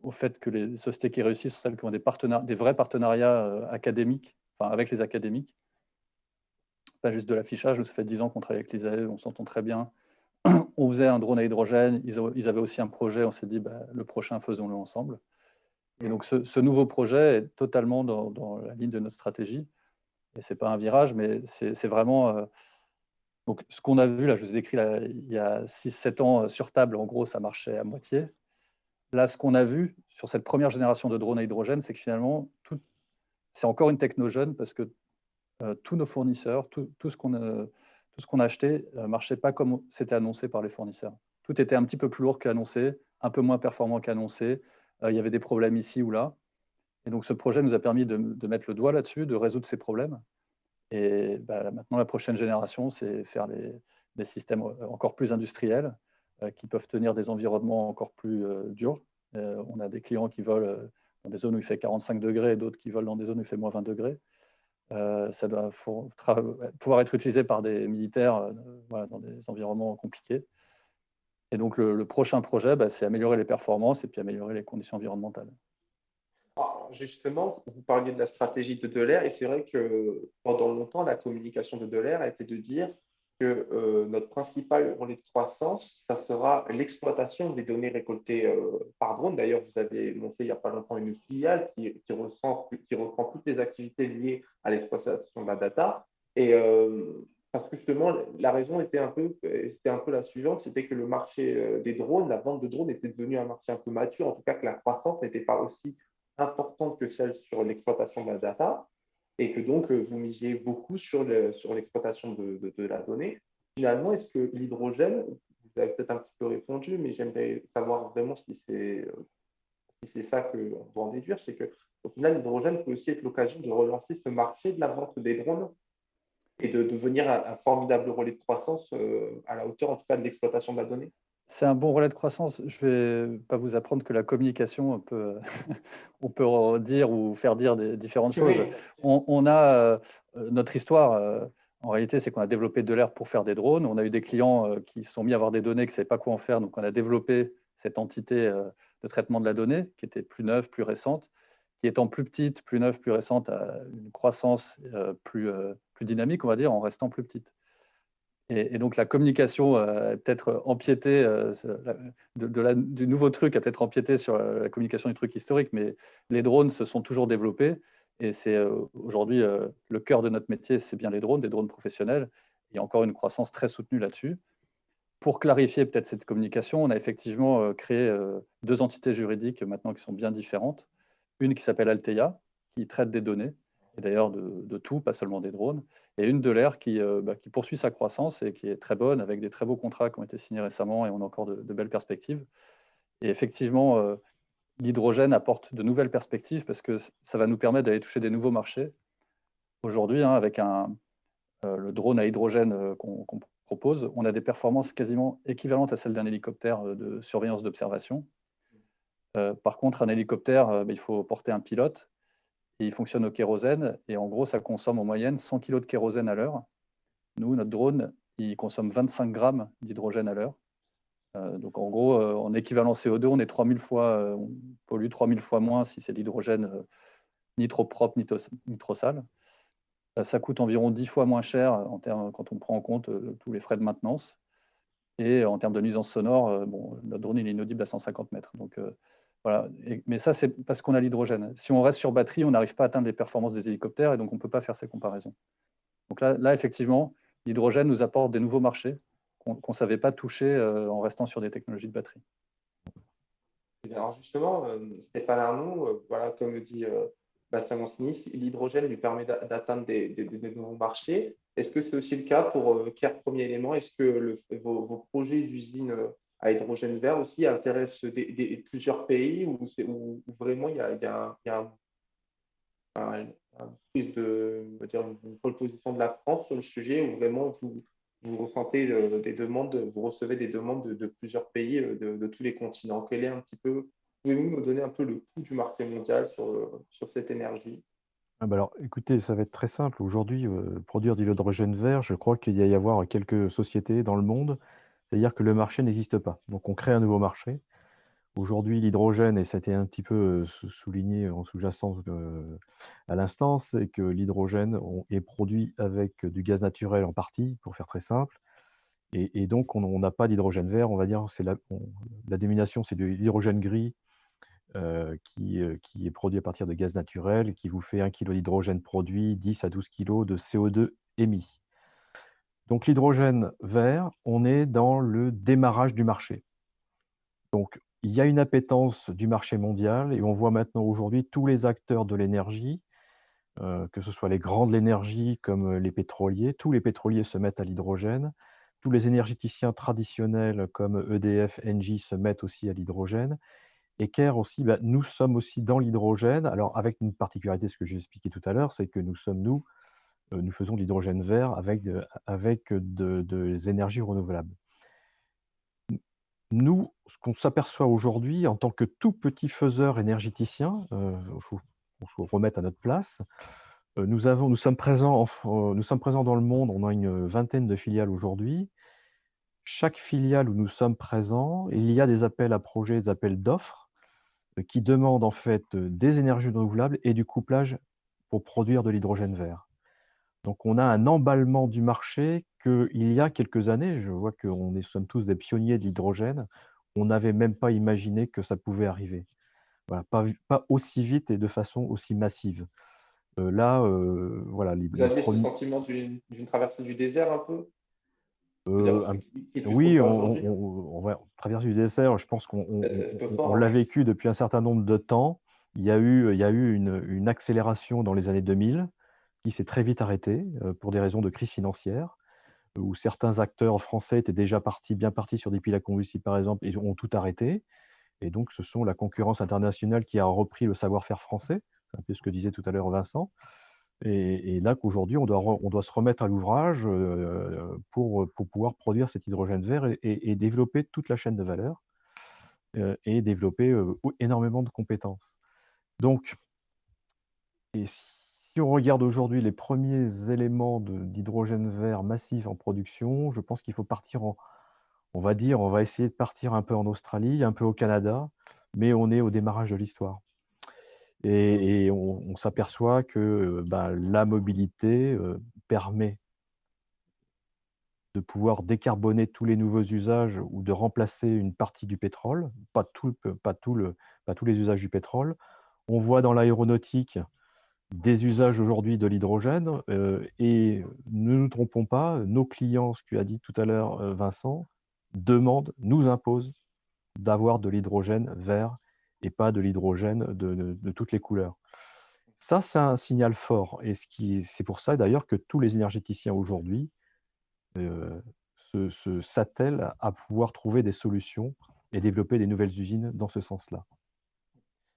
[SPEAKER 2] au fait que les sociétés qui réussissent sont celles qui ont des vrais partenariats académiques, enfin avec les académiques, pas juste de l'affichage. Ça fait 10 ans qu'on travaille avec l'ISAE, on s'entend très bien. On faisait un drone à hydrogène, ils avaient aussi un projet, on s'est dit le prochain, faisons-le ensemble. Et donc ce nouveau projet est totalement dans la ligne de notre stratégie. Et ce n'est pas un virage, mais c'est vraiment… Donc, ce qu'on a vu, là, je vous ai décrit là, il y a 6-7 ans sur table, en gros, ça marchait à moitié. Là, ce qu'on a vu sur cette première génération de drones à hydrogène, c'est que finalement, c'est encore une techno jeune parce que tous nos fournisseurs, tout ce qu'on a acheté ne marchait pas comme c'était annoncé par les fournisseurs. Tout était un petit peu plus lourd qu'annoncé, un peu moins performant qu'annoncé. Il y avait des problèmes ici ou là. Et donc, ce projet nous a permis de mettre le doigt là-dessus, de résoudre ces problèmes. Et maintenant, la prochaine génération, c'est faire des systèmes encore plus industriels qui peuvent tenir des environnements encore plus durs. On a des clients qui volent dans des zones où il fait 45 degrés et d'autres qui volent dans des zones où il fait moins 20 degrés. Ça doit pouvoir être utilisé par des militaires voilà, dans des environnements compliqués. Et donc, le prochain projet, c'est améliorer les performances et puis améliorer les conditions environnementales.
[SPEAKER 1] Justement, vous parliez de la stratégie de Delair, et c'est vrai que pendant longtemps, la communication de Delair a été de dire que notre principal relais de croissance, ça sera l'exploitation des données récoltées par drone. D'ailleurs, vous avez monté il n'y a pas longtemps une filiale qui reprend toutes les activités liées à l'exploitation de la data. Et parce que justement, la raison c'était un peu la suivante, c'était que le marché des drones, la vente de drones était devenu un marché un peu mature, en tout cas que la croissance n'était pas aussi importante que celle sur l'exploitation de la data, et que donc vous misiez beaucoup sur l'exploitation de la donnée. Finalement, est-ce que l'hydrogène, vous avez peut-être un petit peu répondu, mais j'aimerais savoir vraiment si c'est ça qu'on doit en déduire, c'est qu'au final, l'hydrogène peut aussi être l'occasion de relancer ce marché de la vente des drones et de devenir un formidable relais de croissance à la hauteur, en tout cas, de l'exploitation de la donnée.
[SPEAKER 2] C'est un bon relais de croissance. Je ne vais pas vous apprendre que la communication, on peut dire ou faire dire des différentes choses.
[SPEAKER 1] Oui.
[SPEAKER 2] On a notre histoire, en réalité, c'est qu'on a développé Delair pour faire des drones. On a eu des clients qui se sont mis à avoir des données, qui ne savaient pas quoi en faire. Donc, on a développé cette entité de traitement de la donnée qui était plus neuve, plus récente, qui étant plus petite, plus neuve, plus récente, a une croissance plus dynamique, on va dire, en restant plus petite. Et donc la communication a peut-être empiété, du nouveau truc a peut-être empiété sur la communication du truc historique, mais les drones se sont toujours développés. Et c'est aujourd'hui le cœur de notre métier, c'est bien les drones, des drones professionnels. Il y a encore une croissance très soutenue là-dessus. Pour clarifier peut-être cette communication, on a effectivement créé deux entités juridiques maintenant qui sont bien différentes. Une qui s'appelle Alteia, qui traite des données, et d'ailleurs de tout, pas seulement des drones, et une Delair qui poursuit sa croissance et qui est très bonne, avec des très beaux contrats qui ont été signés récemment, et on a encore de belles perspectives. Et effectivement, l'hydrogène apporte de nouvelles perspectives parce que ça va nous permettre d'aller toucher des nouveaux marchés. Aujourd'hui, avec le drone à hydrogène qu'on propose, on a des performances quasiment équivalentes à celles d'un hélicoptère de surveillance d'observation. Par contre, un hélicoptère, il faut porter un pilote, et il fonctionne au kérosène, et en gros, ça consomme en moyenne 100 kg de kérosène à l'heure. Nous, notre drone, il consomme 25 grammes d'hydrogène à l'heure. Donc en gros, en équivalent CO2, on est 3000 fois, on pollue 3000 fois moins si c'est de l'hydrogène ni trop propre, ni trop sale. Ça coûte environ 10 fois moins cher quand on prend en compte tous les frais de maintenance. Et en termes de nuisance sonore, notre drone il est inaudible à 150 mètres. Donc, voilà. Mais ça, c'est parce qu'on a l'hydrogène. Si on reste sur batterie, on n'arrive pas à atteindre les performances des hélicoptères et donc on ne peut pas faire ces comparaisons. Donc là effectivement, l'hydrogène nous apporte des nouveaux marchés qu'on ne savait pas toucher en restant sur des technologies de batterie.
[SPEAKER 1] Alors justement, Stéphane Arnoux, voilà, comme le dit Bastien Mancini, l'hydrogène lui permet d'atteindre des nouveaux marchés. Est-ce que c'est aussi le cas pour Caire Premier Élément? Est-ce que vos projets d'usine à hydrogène vert aussi intéressent plusieurs pays où vraiment il y a une pole position de la France sur le sujet, où vraiment vous ressentez des demandes, vous recevez des demandes de plusieurs pays, de tous les continents. Quel est un petit peu, pouvez-vous me donner un peu le coût du marché mondial sur cette énergie?
[SPEAKER 5] Alors, écoutez, ça va être très simple. Aujourd'hui, produire de l'hydrogène vert, je crois qu'il y a y avoir quelques sociétés dans le monde. C'est-à-dire que le marché n'existe pas. Donc, on crée un nouveau marché. Aujourd'hui, l'hydrogène, et ça a été un petit peu souligné en sous-jacent à l'instant, c'est que l'hydrogène est produit avec du gaz naturel en partie, pour faire très simple. Et donc, on n'a pas d'hydrogène vert, on va dire. La dénomination, c'est de l'hydrogène gris qui est produit à partir de gaz naturel, qui vous fait 1 kg d'hydrogène produit, 10 à 12 kg de CO2 émis. Donc l'hydrogène vert, on est dans le démarrage du marché. Donc il y a une appétence du marché mondial et on voit maintenant aujourd'hui tous les acteurs de l'énergie, que ce soit les grands de l'énergie comme les pétroliers, tous les pétroliers se mettent à l'hydrogène, tous les énergéticiens traditionnels comme EDF, Engie se mettent aussi à l'hydrogène. Et Caire aussi, nous sommes aussi dans l'hydrogène, alors avec une particularité, ce que j'ai expliqué tout à l'heure, c'est que nous faisons de l'hydrogène vert avec des énergies renouvelables. Nous, ce qu'on s'aperçoit aujourd'hui en tant que tout petit faiseur énergéticien, faut qu'on se remette à notre place, nous sommes présents dans le monde, on a une vingtaine de filiales aujourd'hui. Chaque filiale où nous sommes présents, il y a des appels à projets, des appels d'offres, qui demandent en fait, des énergies renouvelables et du couplage pour produire de l'hydrogène vert. Donc on a un emballement du marché qu'il y a quelques années, je vois nous sommes tous des pionniers de l'hydrogène, on n'avait même pas imaginé que ça pouvait arriver. Voilà, pas aussi vite et de façon aussi massive. Voilà,
[SPEAKER 1] Vous avez ce sentiment d'une traversée du désert un peu?
[SPEAKER 5] un
[SPEAKER 1] Qui est plus trop le
[SPEAKER 5] oui,
[SPEAKER 1] cas aujourd'hui?
[SPEAKER 5] on va traverser du désert, je pense
[SPEAKER 1] Un peu
[SPEAKER 5] on
[SPEAKER 1] fort,
[SPEAKER 5] l'a
[SPEAKER 1] hein.
[SPEAKER 5] vécu depuis un certain nombre de temps. Il y a eu une accélération dans les années 2000 qui s'est très vite arrêtée, pour des raisons de crise financière, où certains acteurs français étaient déjà bien partis sur des piles à combustible, par exemple, et ont tout arrêté. Et donc, ce sont la concurrence internationale qui a repris le savoir-faire français. C'est un peu ce que disait tout à l'heure Vincent. Et là qu'aujourd'hui, on doit se remettre à l'ouvrage pour pouvoir produire cet hydrogène vert et développer toute la chaîne de valeur et développer énormément de compétences. Donc, et si on regarde aujourd'hui les premiers éléments d'hydrogène vert massif en production, je pense qu'il faut partir on va essayer de partir un peu en Australie, un peu au Canada, mais on est au démarrage de l'histoire. Et on s'aperçoit que la mobilité permet de pouvoir décarboner tous les nouveaux usages ou de remplacer une partie du pétrole, pas tous les usages du pétrole. On voit dans l'aéronautique des usages aujourd'hui de l'hydrogène et ne nous trompons pas, nos clients, ce que a dit tout à l'heure Vincent, nous imposent d'avoir de l'hydrogène vert et pas de l'hydrogène de toutes les couleurs. Ça, c'est un signal fort et c'est pour ça d'ailleurs que tous les énergéticiens aujourd'hui s'attellent à pouvoir trouver des solutions et développer des nouvelles usines dans ce sens-là.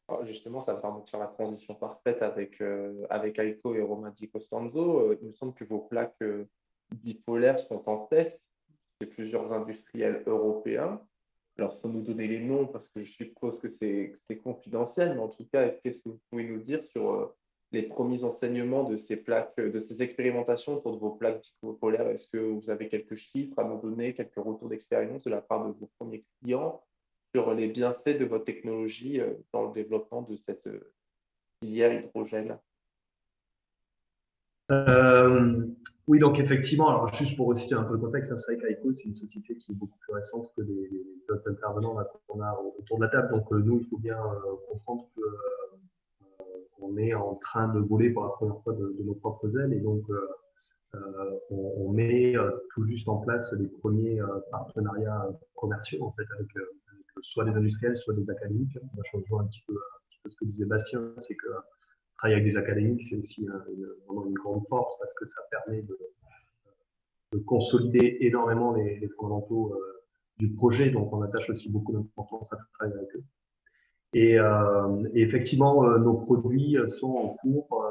[SPEAKER 1] Alors, justement, ça me permet de faire la transition parfaite avec Aiko et Romain Di Costanzo. Il me semble que vos plaques bipolaires sont en test chez plusieurs industriels européens. Alors, sans nous donner les noms, parce que je suppose que c'est confidentiel, mais en tout cas, qu'est-ce que vous pouvez nous dire sur les premiers enseignements de ces plaques, de ces expérimentations autour de vos plaques bipolaires? Est-ce que vous avez quelques chiffres à nous donner, quelques retours d'expérience de la part de vos premiers clients sur les bienfaits de votre technologie dans le développement de cette filière hydrogène?
[SPEAKER 4] Oui, donc effectivement, alors juste pour resituer un peu le contexte, hein, c'est vrai qu'Aiko, c'est une société qui est beaucoup plus récente que les autres intervenants qu'on a autour de la table. Donc nous, il faut bien comprendre qu'on est en train de voler pour la première fois de nos propres ailes. Et donc, on met tout juste en place les premiers partenariats commerciaux en fait, avec soit des industriels, soit des académiques. On va changer un petit peu ce que disait Bastien, c'est que travailler avec des académiques, c'est aussi vraiment une grande force parce que ça permet de consolider énormément les fondamentaux du projet. Donc, on attache aussi beaucoup d'importance à travailler avec eux. Et effectivement, nos produits sont en cours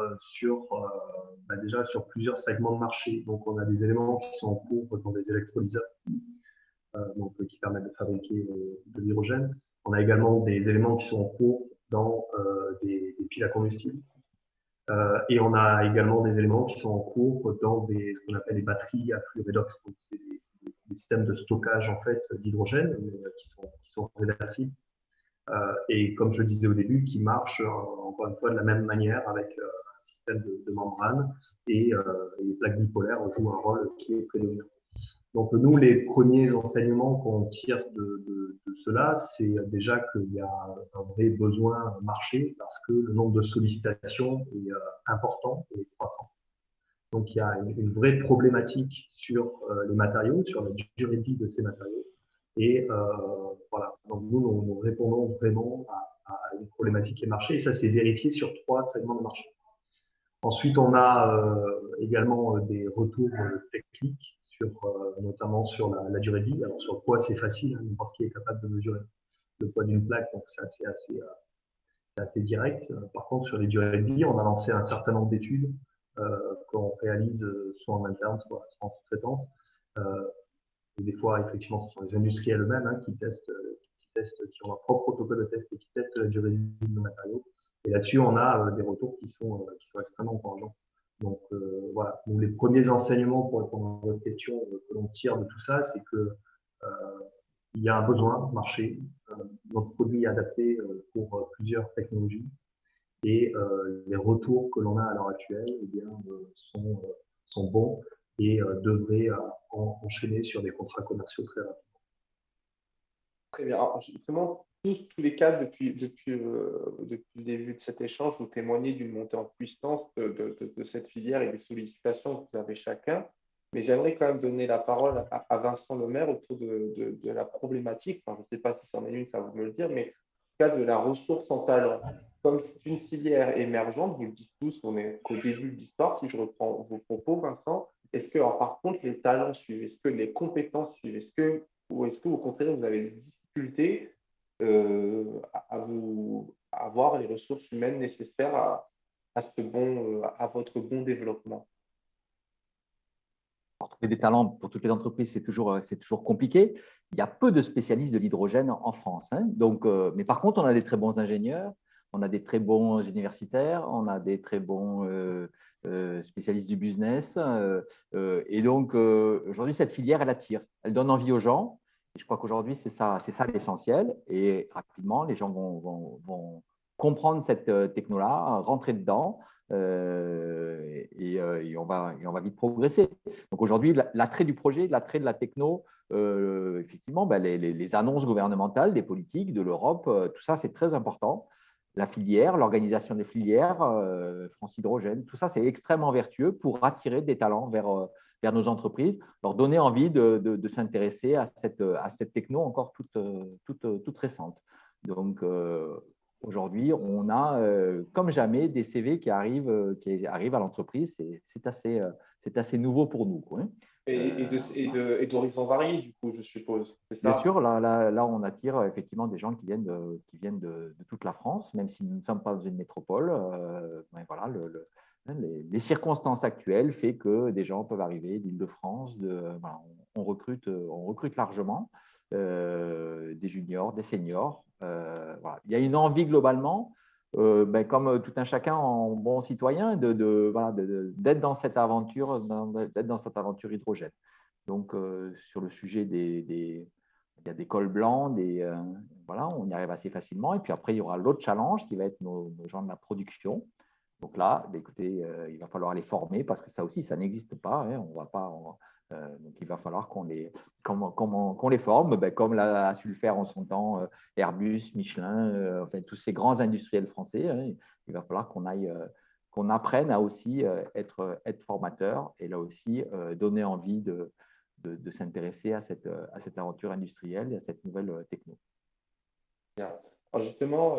[SPEAKER 4] déjà sur plusieurs segments de marché. Donc, on a des éléments qui sont en cours dans des électrolyseurs, qui permettent de fabriquer de l'hydrogène. On a également des éléments qui sont en cours dans des piles à combustible. Et on a également des éléments qui sont en cours dans ce qu'on appelle les batteries à flux redox. Donc, c'est des systèmes de stockage en fait d'hydrogène qui sont réversibles. Et comme je le disais au début, qui marchent encore une fois de la même manière avec un système de membrane et les plaques bipolaires jouent un rôle qui est prédominant. Donc nous, les premiers enseignements qu'on tire de cela, c'est déjà qu'il y a un vrai besoin marché parce que le nombre de sollicitations est important et croissant. Donc, il y a une vraie problématique sur les matériaux, sur la durée de vie de ces matériaux. Et voilà, donc nous répondons vraiment à une problématique qui est marché, et ça c'est vérifié sur 3 segments de marché. Ensuite, on a également des retours techniques, notamment sur la durée de vie. Alors sur le poids, c'est facile, hein, n'importe qui est capable de mesurer le poids d'une plaque, donc c'est assez direct. Par contre, sur les durées de vie, on a lancé un certain nombre d'études qu'on réalise soit en interne, soit en sous-traitance. Et des fois, effectivement, ce sont les industriels eux-mêmes hein, qui ont leur propre protocole de test et qui testent la durée de vie de nos matériaux. Et là-dessus, on a des retours qui sont extrêmement encourageants. Donc voilà, donc, les premiers enseignements pour répondre à votre question que l'on tire de tout ça, c'est que il y a un besoin marché. Notre produit est adapté pour plusieurs technologies et les retours que l'on a à l'heure actuelle eh bien, sont bons et devraient enchaîner sur des contrats commerciaux très rapidement.
[SPEAKER 1] Très bien. Alors, justement, tous les cas, depuis le début de cet échange, vous témoignez d'une montée en puissance de cette filière et des sollicitations que vous avez chacun. Mais j'aimerais quand même donner la parole à Vincent Lemaire autour de la problématique. Enfin, je ne sais pas si c'en est une, ça va vous me le dire, mais en cas de la ressource en talent. Comme c'est une filière émergente, vous le dites tous, on est qu'au début de l'histoire, si je reprends vos propos, Vincent, est-ce que, alors, par contre, les talents suivent? Est-ce que les compétences suivent? Ou est-ce que, au contraire, vous avez des difficultés à avoir les ressources humaines nécessaires à votre bon développement?
[SPEAKER 3] Trouver des talents pour toutes les entreprises, c'est toujours compliqué. Il y a peu de spécialistes de l'hydrogène en France. Hein. Donc, mais par contre, on a des très bons ingénieurs, on a des très bons universitaires, on a des très bons spécialistes du business. Et donc, aujourd'hui, cette filière, elle attire. Elle donne envie aux gens. Et je crois qu'aujourd'hui, c'est ça l'essentiel. Et rapidement, les gens vont comprendre cette techno-là, rentrer dedans. Et on va vite progresser. Donc aujourd'hui, l'attrait du projet, l'attrait de la techno, effectivement, ben les annonces gouvernementales, des politiques, de l'Europe, tout ça, c'est très important. La filière, l'organisation des filières, France Hydrogène, tout ça, c'est extrêmement vertueux pour attirer des talents vers nos entreprises, leur donner envie de s'intéresser à cette techno encore toute récente. Donc, aujourd'hui, on a, comme jamais, des CV qui arrivent à l'entreprise. C'est assez nouveau pour nous. Quoi.
[SPEAKER 1] Et d'horizons variés, du coup, je suppose. C'est ça?
[SPEAKER 3] Bien sûr, là, on attire effectivement des gens qui viennent de toute la France, même si nous ne sommes pas dans une métropole. Mais voilà, les circonstances actuelles font que des gens peuvent arriver d'Île-de-France. Voilà, on recrute largement des juniors, des seniors. Voilà. Il y a une envie globalement, comme tout un chacun en bon citoyen, d'être dans cette aventure, hydrogène. Donc, sur le sujet il y a des cols blancs, voilà, on y arrive assez facilement. Et puis après, il y aura l'autre challenge qui va être nos gens de la production. Donc là, écoutez, il va falloir les former parce que ça aussi, ça n'existe pas. Hein, on va pas. Donc, il va falloir qu'on les forme, comme a su le faire en son temps Airbus, Michelin, enfin, tous ces grands industriels français. Hein, il va falloir qu'on apprenne à aussi être formateur et là aussi donner envie de s'intéresser à cette aventure industrielle et à cette nouvelle techno.
[SPEAKER 1] Bien. Alors justement,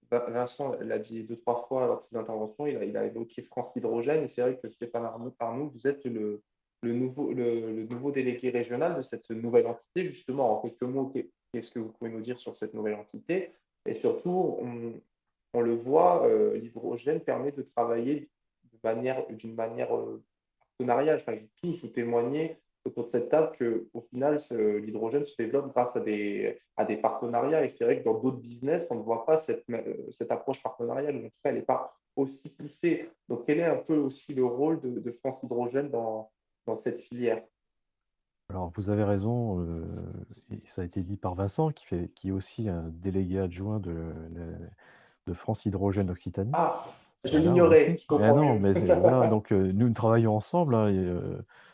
[SPEAKER 1] Vincent l'a dit 2-3 fois lors de ses interventions, il a évoqué France Hydrogène, et c'est vrai que Stéphane Arnoux, vous êtes le nouveau délégué régional de cette nouvelle entité. Justement, en quelques mots, qu'est-ce que vous pouvez nous dire sur cette nouvelle entité? Et surtout, on le voit, l'hydrogène permet de travailler d'une manière partenariale. Enfin, tous vous témoignez autour de cette table qu'au final, l'hydrogène se développe grâce à des partenariats. Et c'est vrai que dans d'autres business, on ne voit pas cette approche partenariale. En tout cas, elle n'est pas aussi poussée. Donc, quel est un peu aussi le rôle de France Hydrogène dans cette filière?
[SPEAKER 5] Alors, vous avez raison, et ça a été dit par Vincent, qui est aussi un délégué adjoint de France Hydrogène Occitanie.
[SPEAKER 1] Ah, je
[SPEAKER 5] Voilà,
[SPEAKER 1] l'ignorais,
[SPEAKER 5] aussi.
[SPEAKER 1] je comprends
[SPEAKER 5] Non,
[SPEAKER 1] mieux.
[SPEAKER 5] mais voilà, donc nous travaillons ensemble. Hein, et,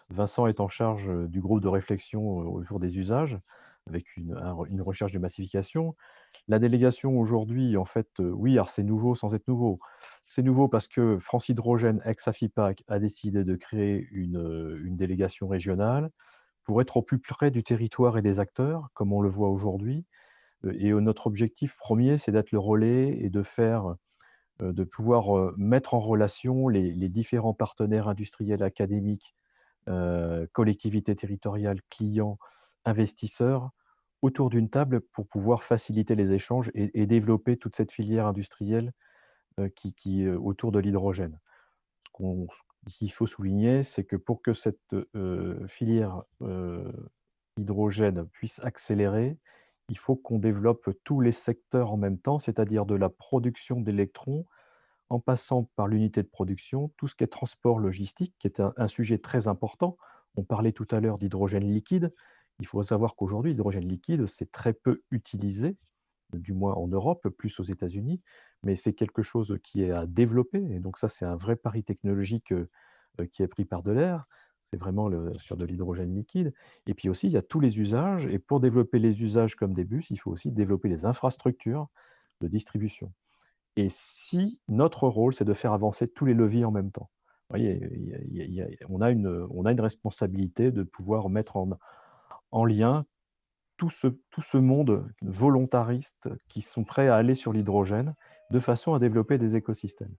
[SPEAKER 5] Vincent est en charge du groupe de réflexion autour des usages. avec une recherche de massification. La délégation aujourd'hui, en fait, oui, alors c'est nouveau sans être nouveau. C'est nouveau parce que France Hydrogène, ex-AFIPAC, a décidé de créer une délégation régionale pour être au plus près du territoire et des acteurs, comme on le voit aujourd'hui. Et notre objectif premier, c'est d'être le relais et de pouvoir mettre en relation les différents partenaires industriels, académiques, collectivités territoriales, clients, investisseurs, autour d'une table pour pouvoir faciliter les échanges et développer toute cette filière industrielle autour de l'hydrogène. Ce qu'il faut souligner, c'est que pour que cette filière hydrogène puisse accélérer, il faut qu'on développe tous les secteurs en même temps, c'est-à-dire de la production d'électrons, en passant par l'unité de production, tout ce qui est transport logistique, qui est un sujet très important. On parlait tout à l'heure d'hydrogène liquide. Il faut savoir qu'aujourd'hui, l'hydrogène liquide, c'est très peu utilisé, du moins en Europe, plus aux États-Unis, mais c'est quelque chose qui est à développer. Et donc ça, c'est un vrai pari technologique qui est pris par de l'air. C'est vraiment sur de l'hydrogène liquide. Et puis aussi, il y a tous les usages. Et pour développer les usages comme des bus, il faut aussi développer les infrastructures de distribution. Et si notre rôle, c'est de faire avancer tous les leviers en même temps. Vous voyez, on a une responsabilité de pouvoir mettre en lien tout ce monde volontariste qui sont prêts à aller sur l'hydrogène de façon à développer des écosystèmes.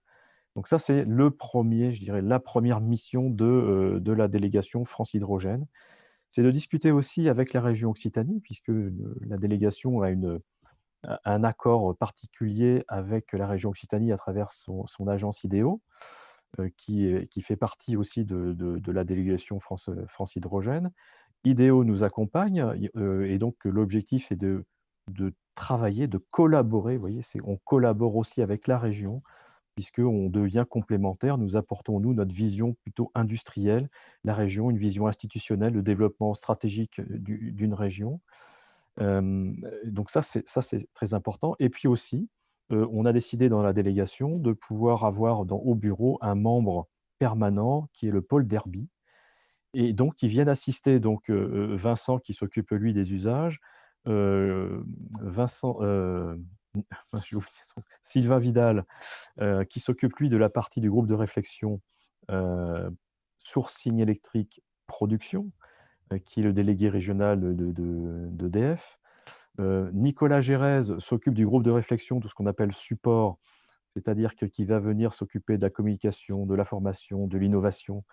[SPEAKER 5] Donc ça, c'est je dirais, la première mission de la délégation France Hydrogène. C'est de discuter aussi avec la région Occitanie, puisque la délégation a un accord particulier avec la région Occitanie à travers son agence IDEO, qui fait partie aussi de la délégation France Hydrogène. IDEO nous accompagne, et donc l'objectif, c'est de travailler, de collaborer. Vous voyez, on collabore aussi avec la région, puisqu'on devient complémentaire. Nous apportons, nous, notre vision plutôt industrielle, la région, une vision institutionnelle, le développement stratégique d'une région. Donc ça, c'est très important. Et puis aussi, on a décidé dans la délégation de pouvoir avoir au bureau un membre permanent qui est le pôle Derby. Et donc, ils viennent assister Vincent qui s'occupe, lui, des usages, Vincent, j'ai oublié Sylvain Vidal, qui s'occupe, lui, de la partie du groupe de réflexion sourcing électrique production, qui est le délégué régional d'EDF. Nicolas Gérèse s'occupe du groupe de réflexion, tout ce qu'on appelle support, c'est-à-dire qui va venir s'occuper de la communication, de la formation, de l'innovation,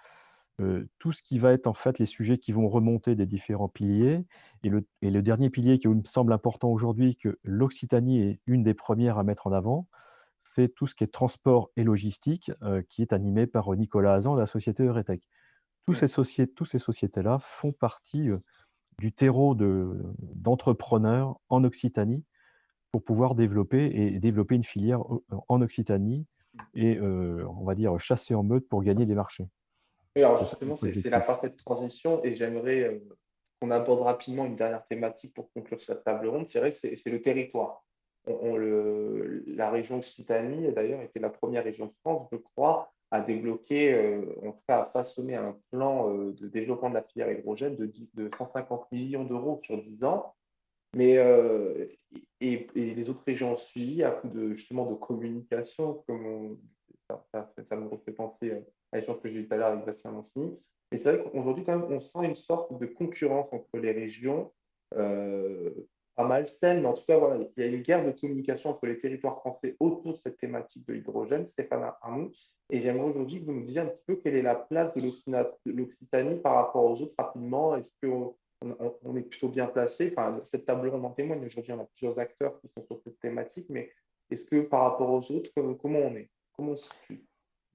[SPEAKER 5] tout ce qui va être en fait les sujets qui vont remonter des différents piliers. Et le dernier pilier qui me semble important aujourd'hui, que l'Occitanie est une des premières à mettre en avant, c'est tout ce qui est transport et logistique, qui est animé par Nicolas Hazan de la société Euretech. Tous ces sociétés-là font partie du terreau d'entrepreneurs en Occitanie pour pouvoir développer une filière en Occitanie et, on va dire, chasser en meute pour gagner des marchés.
[SPEAKER 1] Oui, alors justement, c'est la parfaite transition et j'aimerais qu'on aborde rapidement une dernière thématique pour conclure cette table ronde. C'est vrai, c'est le territoire. La région Occitanie, d'ailleurs, était la première région de France, je crois, à débloquer, en tout cas à façonner un plan de développement de la filière hydrogène de 150 millions d'euros sur 10 ans. Mais, et les autres régions ont suivi à coup justement de communication, ça me refait penser à l'échange que j'ai eu tout à l'heure avec Bastien Mancini. Et c'est vrai qu'aujourd'hui, quand même, on sent une sorte de concurrence entre les régions, euh, pas mal saine, mais en tout cas, voilà, il y a une guerre de communication entre les territoires français autour de cette thématique de l'hydrogène. Stéphane Arnoux. Et j'aimerais aujourd'hui que vous nous disiez un petit peu quelle est la place de l'Occitanie par rapport aux autres rapidement. Est-ce qu'on est plutôt bien placé? Enfin, cette table ronde en témoigne. Aujourd'hui, on a plusieurs acteurs qui sont sur cette thématique, mais est-ce que par rapport aux autres, comment on est? Comment on se situe?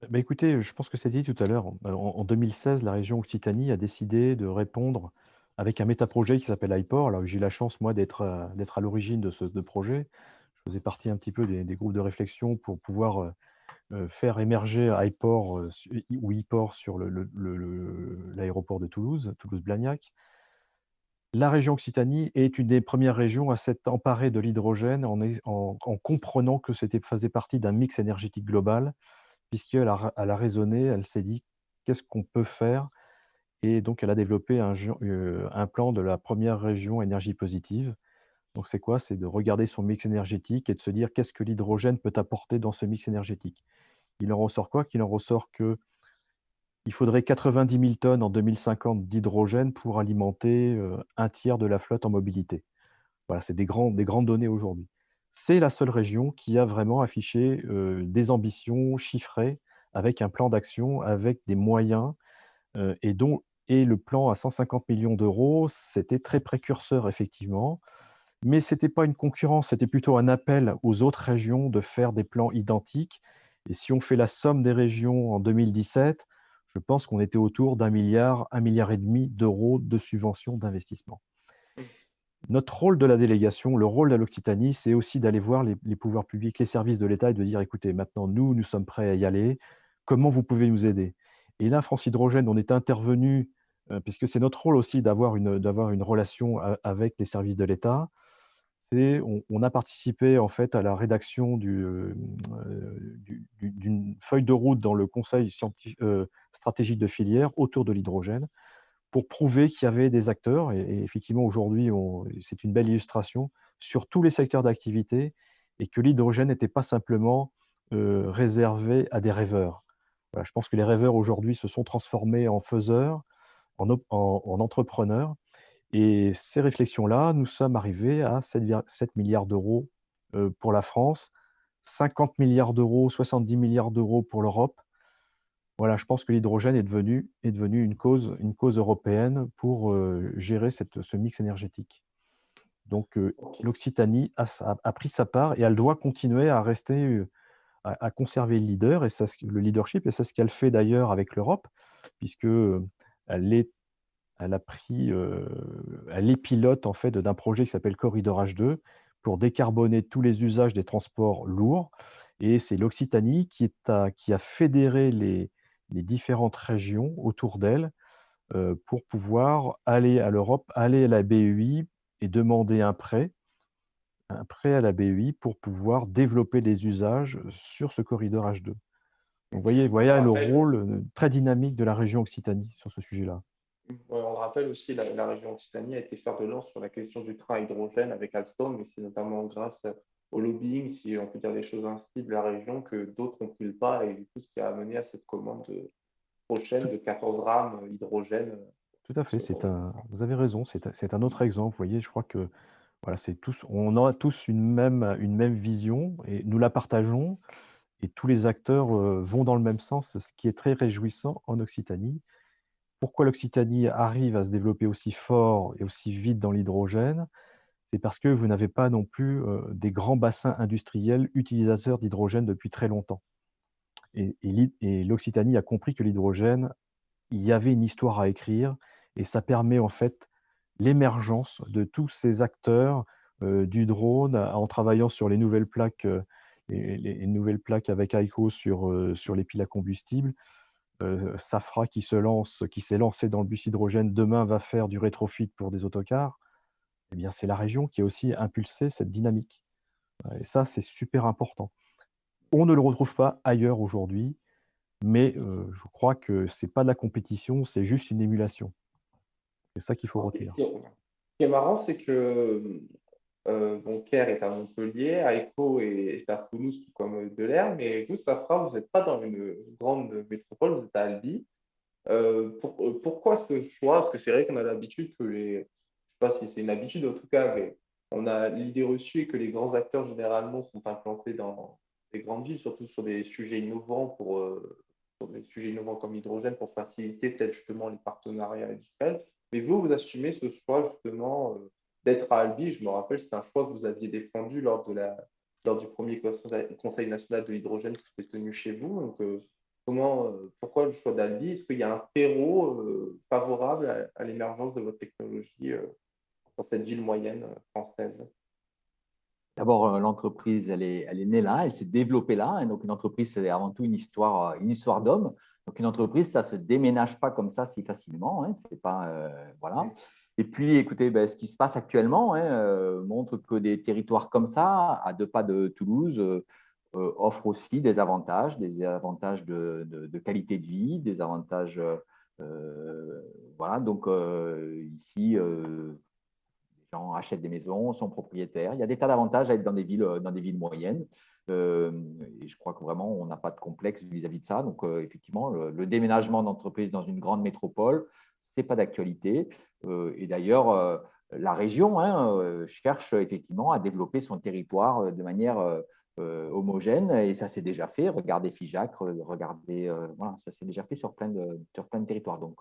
[SPEAKER 5] Bah, écoutez, je pense que c'est dit tout à l'heure. En 2016, la région Occitanie a décidé de répondre avec un métaprojet qui s'appelle HyPort. Alors, j'ai eu la chance, moi, d'être à l'origine de ce projet. Je faisais partie un petit peu des groupes de réflexion pour pouvoir faire émerger HyPort ou ePort sur l'aéroport de Toulouse, Toulouse-Blagnac. La région Occitanie est une des premières régions à s'être emparée de l'hydrogène en comprenant que faisait partie d'un mix énergétique global, puisqu'elle a raisonné, elle s'est dit, qu'est-ce qu'on peut faire? Et donc, elle a développé un plan de la première région énergie positive. Donc, c'est quoi? C'est de regarder son mix énergétique et de se dire qu'est-ce que l'hydrogène peut apporter dans ce mix énergétique. Il en ressort quoi? Qu'il en ressort qu'il faudrait 90 000 tonnes en 2050 d'hydrogène pour alimenter un tiers de la flotte en mobilité. Voilà, c'est des grandes données aujourd'hui. C'est la seule région qui a vraiment affiché des ambitions chiffrées avec un plan d'action, avec des moyens et le plan à 150 millions d'euros, c'était très précurseur effectivement, mais ce n'était pas une concurrence, c'était plutôt un appel aux autres régions de faire des plans identiques. Et si on fait la somme des régions en 2017, je pense qu'on était autour d'1 milliard et demi d'euros de subventions d'investissement. Notre rôle de la délégation, le rôle de l'Occitanie, c'est aussi d'aller voir les pouvoirs publics, les services de l'État et de dire, écoutez, maintenant, nous sommes prêts à y aller. Comment vous pouvez nous aider? Et là, France Hydrogène, on est intervenu, puisque c'est notre rôle aussi d'avoir une relation avec les services de l'État. On a participé en fait à la rédaction d'une feuille de route dans le conseil stratégique de filière autour de l'hydrogène pour prouver qu'il y avait des acteurs. Et effectivement, aujourd'hui, c'est une belle illustration sur tous les secteurs d'activité et que l'hydrogène n'était pas simplement réservé à des rêveurs. Voilà, je pense que les rêveurs aujourd'hui se sont transformés en faiseurs, en entrepreneurs. Et ces réflexions-là, nous sommes arrivés à 7 milliards d'euros pour la France, 50 milliards d'euros, 70 milliards d'euros pour l'Europe. Voilà, je pense que l'hydrogène est devenu une cause européenne pour gérer ce mix énergétique. Donc, l'Occitanie a pris sa part et elle doit continuer à rester, à conserver le leadership, et c'est ce qu'elle fait d'ailleurs avec l'Europe, puisque elle est elle est pilote en fait d'un projet qui s'appelle Corridor H2 pour décarboner tous les usages des transports lourds. Et c'est l'Occitanie qui a fédéré les différentes régions autour d'elle pour pouvoir aller à l'Europe, aller à la BEI et demander un prêt à la BEI pour pouvoir développer les usages sur ce corridor H2. Donc, vous voyez le rôle très dynamique de la région Occitanie sur ce sujet-là.
[SPEAKER 1] Ouais, on rappelle aussi que la région Occitanie a été fer de lance sur la question du train à hydrogène avec Alstom, mais c'est notamment grâce au lobbying, si on peut dire les choses ainsi, de la région que d'autres ont pu le pas, et du coup, ce qui a amené à cette commande prochaine de 14 rames hydrogène.
[SPEAKER 5] Tout à fait, vous avez raison, c'est un autre exemple. Vous voyez, je crois que voilà, on a tous une même vision et nous la partageons, et tous les acteurs vont dans le même sens, ce qui est très réjouissant en Occitanie. Pourquoi l'Occitanie arrive à se développer aussi fort et aussi vite dans l'hydrogène? C'est parce que vous n'avez pas non plus des grands bassins industriels utilisateurs d'hydrogène depuis très longtemps. Et l'Occitanie a compris que l'hydrogène, il y avait une histoire à écrire, et ça permet en fait l'émergence de tous ces acteurs du drone en travaillant sur les nouvelles plaques, les nouvelles plaques avec Aiko sur les piles à combustible. Safra qui s'est lancé dans le bus hydrogène, demain va faire du rétrofit pour des autocars. Eh bien, c'est la région qui a aussi impulsé cette dynamique. Et ça, c'est super important. On ne le retrouve pas ailleurs aujourd'hui, mais je crois que ce n'est pas de la compétition, c'est juste une émulation. C'est ça qu'il faut retenir.
[SPEAKER 1] Ce qui est marrant, c'est que Caire est à Montpellier, Aiko est à Toulouse, tout comme Delers, mais vous, Safra, vous n'êtes pas dans une grande métropole, vous êtes à Albi. Pourquoi ce choix? Parce que c'est vrai qu'on a l'habitude que je ne sais pas si c'est une habitude en tout cas, mais on a l'idée reçue que les grands acteurs généralement sont implantés dans des grandes villes, surtout sur des sujets innovants sur des sujets innovants comme l'hydrogène pour faciliter peut-être justement les partenariats industriels. Mais vous assumez ce choix justement d'être à Albi. Je me rappelle, c'est un choix que vous aviez défendu lors du premier Conseil national de l'hydrogène qui s'est tenu chez vous. Donc, pourquoi le choix d'Albi? Est-ce qu'il y a un terreau favorable à l'émergence de votre technologie dans cette ville moyenne française?
[SPEAKER 3] D'abord, l'entreprise, elle est née là, elle s'est développée là. Et donc, une entreprise, c'est avant tout une histoire d'homme. Donc, une entreprise, ça ne se déménage pas comme ça si facilement. Hein, c'est pas, voilà. Et puis, écoutez, ce qui se passe actuellement montre que des territoires comme ça, à 2 pas de Toulouse, offrent aussi des avantages de qualité de vie, des avantages Voilà, donc ici, les gens achètent des maisons, sont propriétaires. Il y a des tas d'avantages à être dans des villes moyennes. Et je crois que vraiment, on n'a pas de complexe vis-à-vis de ça. Donc, effectivement, le déménagement d'entreprise dans une grande métropole, ce n'est pas d'actualité. Et d'ailleurs, la région cherche effectivement à développer son territoire de manière homogène. Et ça s'est déjà fait. Regardez Figeac, regardez, voilà, ça s'est déjà fait sur plein de territoires. Donc,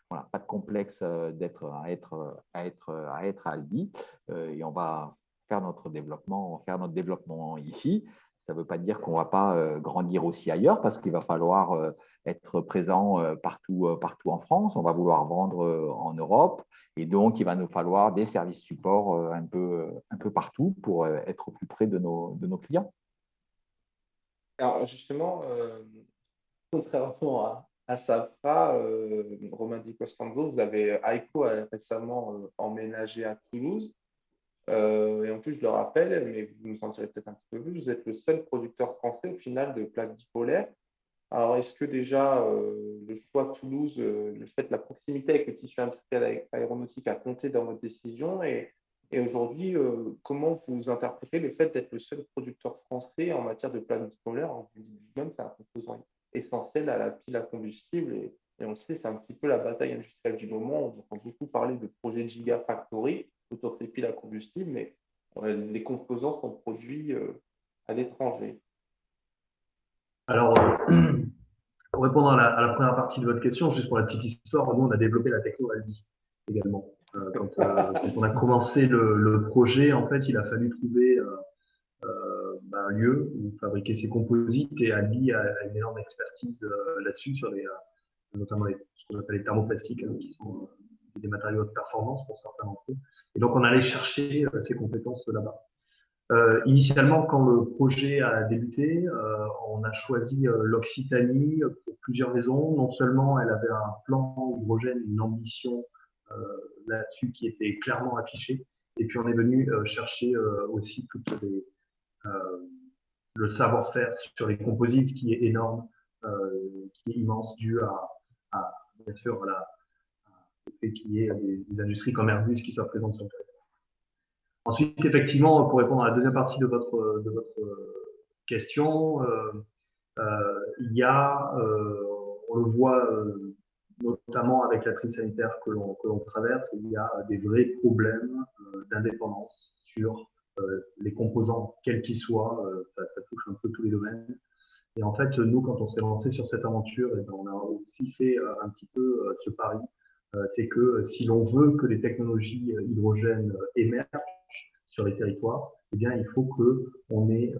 [SPEAKER 3] voilà, pas de complexe à être à Albi. Et on va faire notre développement ici. Ça ne veut pas dire qu'on ne va pas grandir aussi ailleurs parce qu'il va falloir être présent partout en France. On va vouloir vendre en Europe et donc il va nous falloir des services supports un peu partout pour être au plus près de nos clients.
[SPEAKER 1] Alors justement, contrairement à Safra, Romain Di Costanzo, vous avez Aiko a récemment emménagé à Toulouse. Et en plus, je le rappelle, mais vous nous en direz peut-être un petit peu plus, vous êtes le seul producteur français au final de plaques dipolaires. Alors, est-ce que déjà le choix de Toulouse, le fait de la proximité avec le tissu industriel aéronautique a compté dans votre décision et aujourd'hui, comment vous interprétez le fait d'être le seul producteur français en matière de plaques dipolaires? Vous dites même que c'est un composant essentiel à la pile à combustible et on le sait, c'est un petit peu la bataille industrielle du moment. On entend beaucoup parler de projets de Gigafactory autour de ces piles à combustible, mais les composants sont produits à l'étranger.
[SPEAKER 4] Alors, pour répondre à la première partie de votre question, juste pour la petite histoire, nous, on a développé la techno Albi également. Quand on a commencé le projet, en fait, il a fallu trouver un lieu où fabriquer ses composites et Albi a une énorme expertise là-dessus, notamment ce qu'on appelle les thermoplastiques, qui sont des matériaux de performance pour certains d'entre eux. Et donc, on allait chercher ces compétences là-bas. Initialement, quand le projet a débuté, on a choisi l'Occitanie pour plusieurs raisons. Non seulement elle avait un plan hydrogène, une ambition là-dessus qui était clairement affichée, et puis on est venu chercher aussi le savoir-faire sur les composites qui est énorme, qui est immense, dû à bien sûr au fait qu'il y ait des industries comme Airbus qui soient présentes sur le territoire. Ensuite, effectivement, pour répondre à la deuxième partie de votre question, il y a, on le voit notamment avec la crise sanitaire que l'on traverse, il y a des vrais problèmes d'indépendance sur les composants, quels qu'ils soient, ça touche un peu tous les domaines. Et en fait, nous, quand on s'est lancé sur cette aventure, on a aussi fait un petit peu ce pari, c'est que si l'on veut que les technologies hydrogènes émergent sur les territoires, eh bien, il faut qu'on ait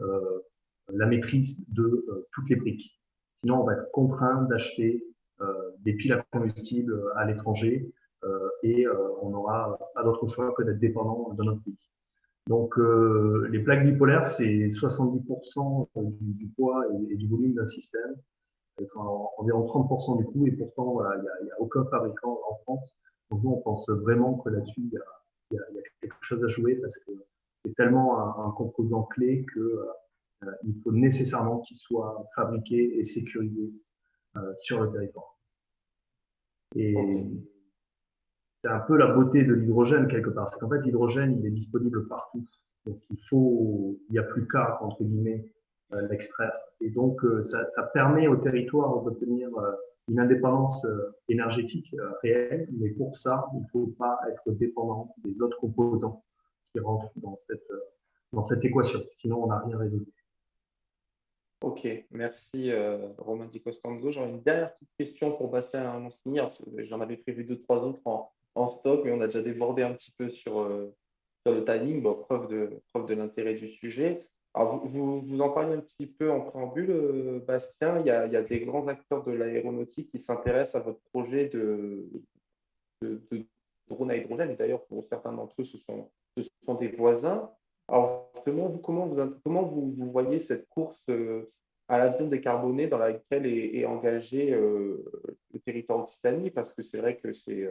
[SPEAKER 4] la maîtrise de toutes les briques. Sinon, on va être contraint d'acheter des piles à combustible à l'étranger et on n'aura pas d'autre choix que d'être dépendant de notre pays. Donc, les plaques bipolaires, c'est 70% du poids et du volume d'un système, environ 30% du coût, et pourtant, voilà, il n'y a aucun fabricant en France. Donc, nous, on pense vraiment que là-dessus, il y a quelque chose à jouer parce que c'est tellement un composant clé qu'il faut nécessairement qu'il soit fabriqué et sécurisé sur le territoire. Et c'est un peu la beauté de l'hydrogène quelque part. C'est qu'en fait, l'hydrogène, il est disponible partout. Donc, il n'y a plus qu'à, entre guillemets, l'extraire. Et donc, ça permet au territoire d'obtenir une indépendance énergétique réelle. Mais pour ça, il ne faut pas être dépendant des autres composants qui rentrent dans cette équation. Sinon, on n'a rien résolu.
[SPEAKER 1] Ok, merci Romain Di Costanzo. J'aurais une dernière petite question pour Bastien Monsigny. J'en avais prévu 2-3 autres en stock, mais on a déjà débordé un petit peu sur le timing, bon, preuve de l'intérêt du sujet. Alors, vous en parlez un petit peu en préambule, Bastien. Il y a des grands acteurs de l'aéronautique qui s'intéressent à votre projet de drone à hydrogène. Et d'ailleurs, pour certains d'entre eux, ce sont des voisins. Alors, justement, comment vous voyez cette course à l'avion décarboné dans laquelle est engagé le territoire Occitanie? Parce que c'est vrai que c'est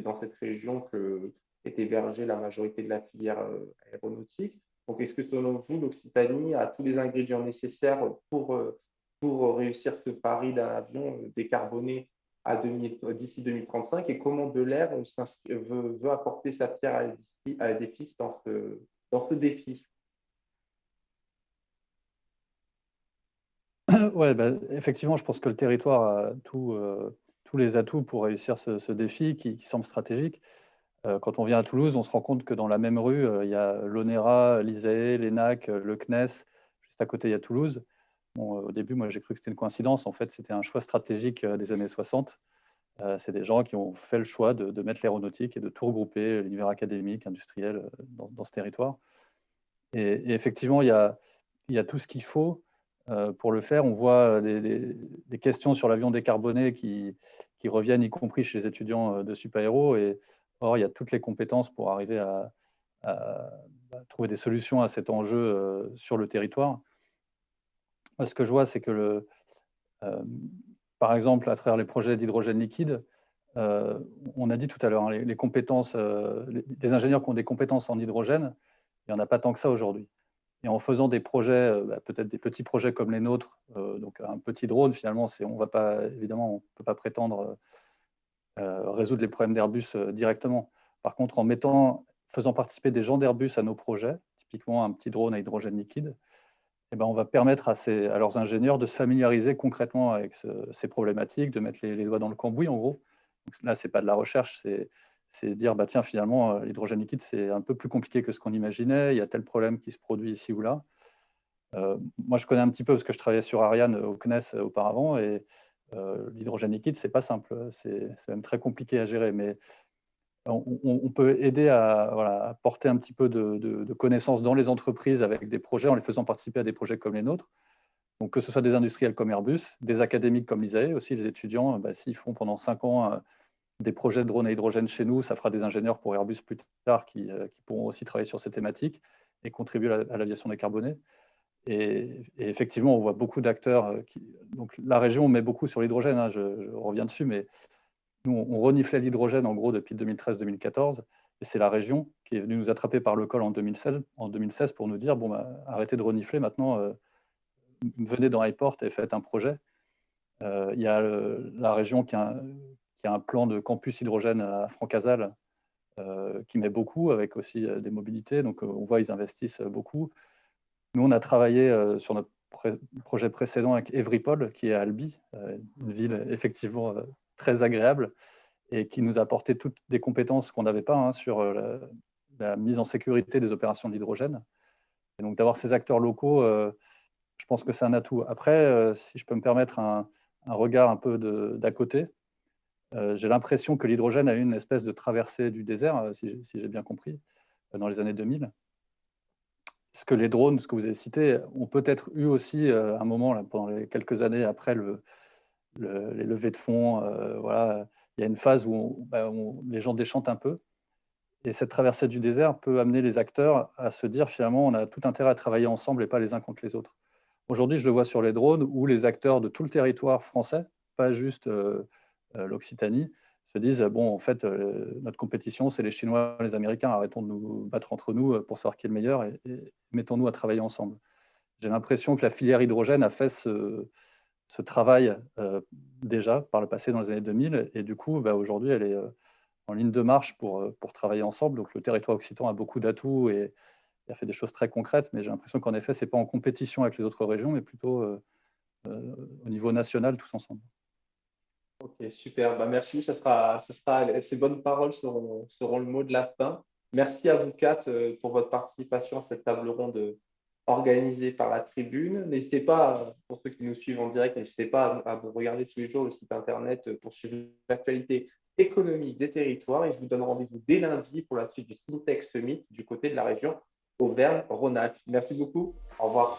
[SPEAKER 1] dans cette région que est hébergée la majorité de la filière aéronautique. Donc, est-ce que selon vous, l'Occitanie a tous les ingrédients nécessaires pour réussir ce pari d'un avion décarboné d'ici 2035 et comment Delair veut apporter sa pierre à l'édifice dans ce défi.
[SPEAKER 2] Ouais, effectivement, je pense que le territoire a tous les atouts pour réussir ce défi qui semble stratégique. Quand on vient à Toulouse, on se rend compte que dans la même rue, il y a l'ONERA, l'ISAE, l'ENAC, le CNES. Juste à côté, il y a Toulouse. Bon, au début, moi, j'ai cru que c'était une coïncidence. En fait, c'était un choix stratégique des années 60. C'est des gens qui ont fait le choix de mettre l'aéronautique et de tout regrouper, l'univers académique, industriel, dans ce territoire. Et effectivement, il y a tout ce qu'il faut pour le faire. On voit des questions sur l'avion décarboné qui reviennent, y compris chez les étudiants de Supaéro. Et or, il y a toutes les compétences pour arriver à trouver des solutions à cet enjeu sur le territoire. Moi, ce que je vois, c'est que par exemple, à travers les projets d'hydrogène liquide, on a dit tout à l'heure, hein, les compétences, des ingénieurs qui ont des compétences en hydrogène, il n'y en a pas tant que ça aujourd'hui. Et en faisant des projets, peut-être des petits projets comme les nôtres, donc un petit drone, finalement, on va pas, évidemment, on ne peut pas prétendre résoudre les problèmes d'Airbus directement. Par contre, faisant participer des gens d'Airbus à nos projets, typiquement un petit drone à hydrogène liquide, eh ben, on va permettre à leurs ingénieurs de se familiariser concrètement avec ces problématiques, de mettre les doigts dans le cambouis, en gros. Donc là, ce n'est pas de la recherche, c'est dire, bah, tiens, finalement, l'hydrogène liquide, c'est un peu plus compliqué que ce qu'on imaginait, il y a tel problème qui se produit ici ou là. Moi, je connais un petit peu parce que je travaillais sur Ariane au CNES auparavant, et l'hydrogène liquide, ce n'est pas simple, c'est même très compliqué à gérer, mais on peut aider à porter un petit peu de connaissances dans les entreprises avec des projets, en les faisant participer à des projets comme les nôtres. Donc, que ce soit des industriels comme Airbus, des académiques comme l'ISAE, aussi les étudiants, s'ils font pendant 5 ans des projets de drones à hydrogène chez nous, ça fera des ingénieurs pour Airbus plus tard qui pourront aussi travailler sur ces thématiques et contribuer à l'aviation décarbonée. Et effectivement, on voit beaucoup d'acteurs. Donc, la région met beaucoup sur l'hydrogène, hein, je reviens dessus, mais nous, on reniflait l'hydrogène en gros depuis 2013-2014. Et c'est la région qui est venue nous attraper par le col en 2016 pour nous dire, bon, arrêtez de renifler maintenant, venez dans iPort et faites un projet. Il y a la région qui a un plan de campus hydrogène à Francazal qui met beaucoup, avec aussi des mobilités. Donc, on voit qu'ils investissent beaucoup. Nous, on a travaillé sur notre projet précédent avec Evripol, qui est à Albi, une ville effectivement très agréable et qui nous a apporté toutes des compétences qu'on n'avait pas sur la mise en sécurité des opérations d'hydrogène. Et donc, d'avoir ces acteurs locaux, je pense que c'est un atout. Après, si je peux me permettre un regard un peu d'à côté, j'ai l'impression que l'hydrogène a eu une espèce de traversée du désert, si j'ai bien compris, dans les années 2000. Ce que les drones, ce que vous avez cité, ont peut-être eu aussi un moment, là, pendant les quelques années après les levées de fonds. Voilà, il y a une phase où les gens déchantent un peu. Et cette traversée du désert peut amener les acteurs à se dire, finalement, on a tout intérêt à travailler ensemble et pas les uns contre les autres. Aujourd'hui, je le vois sur les drones où les acteurs de tout le territoire français, pas juste l'Occitanie, se disent, bon, en fait, notre compétition, c'est les Chinois, les Américains, arrêtons de nous battre entre nous pour savoir qui est le meilleur et mettons-nous à travailler ensemble. J'ai l'impression que la filière hydrogène a fait ce travail déjà par le passé dans les années 2000 et du coup, aujourd'hui, elle est en ligne de marche pour travailler ensemble. Donc, le territoire occitan a beaucoup d'atouts et a fait des choses très concrètes, mais j'ai l'impression qu'en effet, ce n'est pas en compétition avec les autres régions, mais plutôt au niveau national, tous ensemble.
[SPEAKER 1] Ok, super. Merci. Ces bonnes paroles seront le mot de la fin. Merci à vous quatre pour votre participation à cette table ronde organisée par la Tribune. N'hésitez pas, pour ceux qui nous suivent en direct, n'hésitez pas à vous regarder tous les jours le site internet pour suivre l'actualité économique des territoires. Et je vous donne rendez-vous dès lundi pour la suite du Syntex Summit du côté de la région Auvergne-Rhône-Alpes. Merci beaucoup. Au revoir.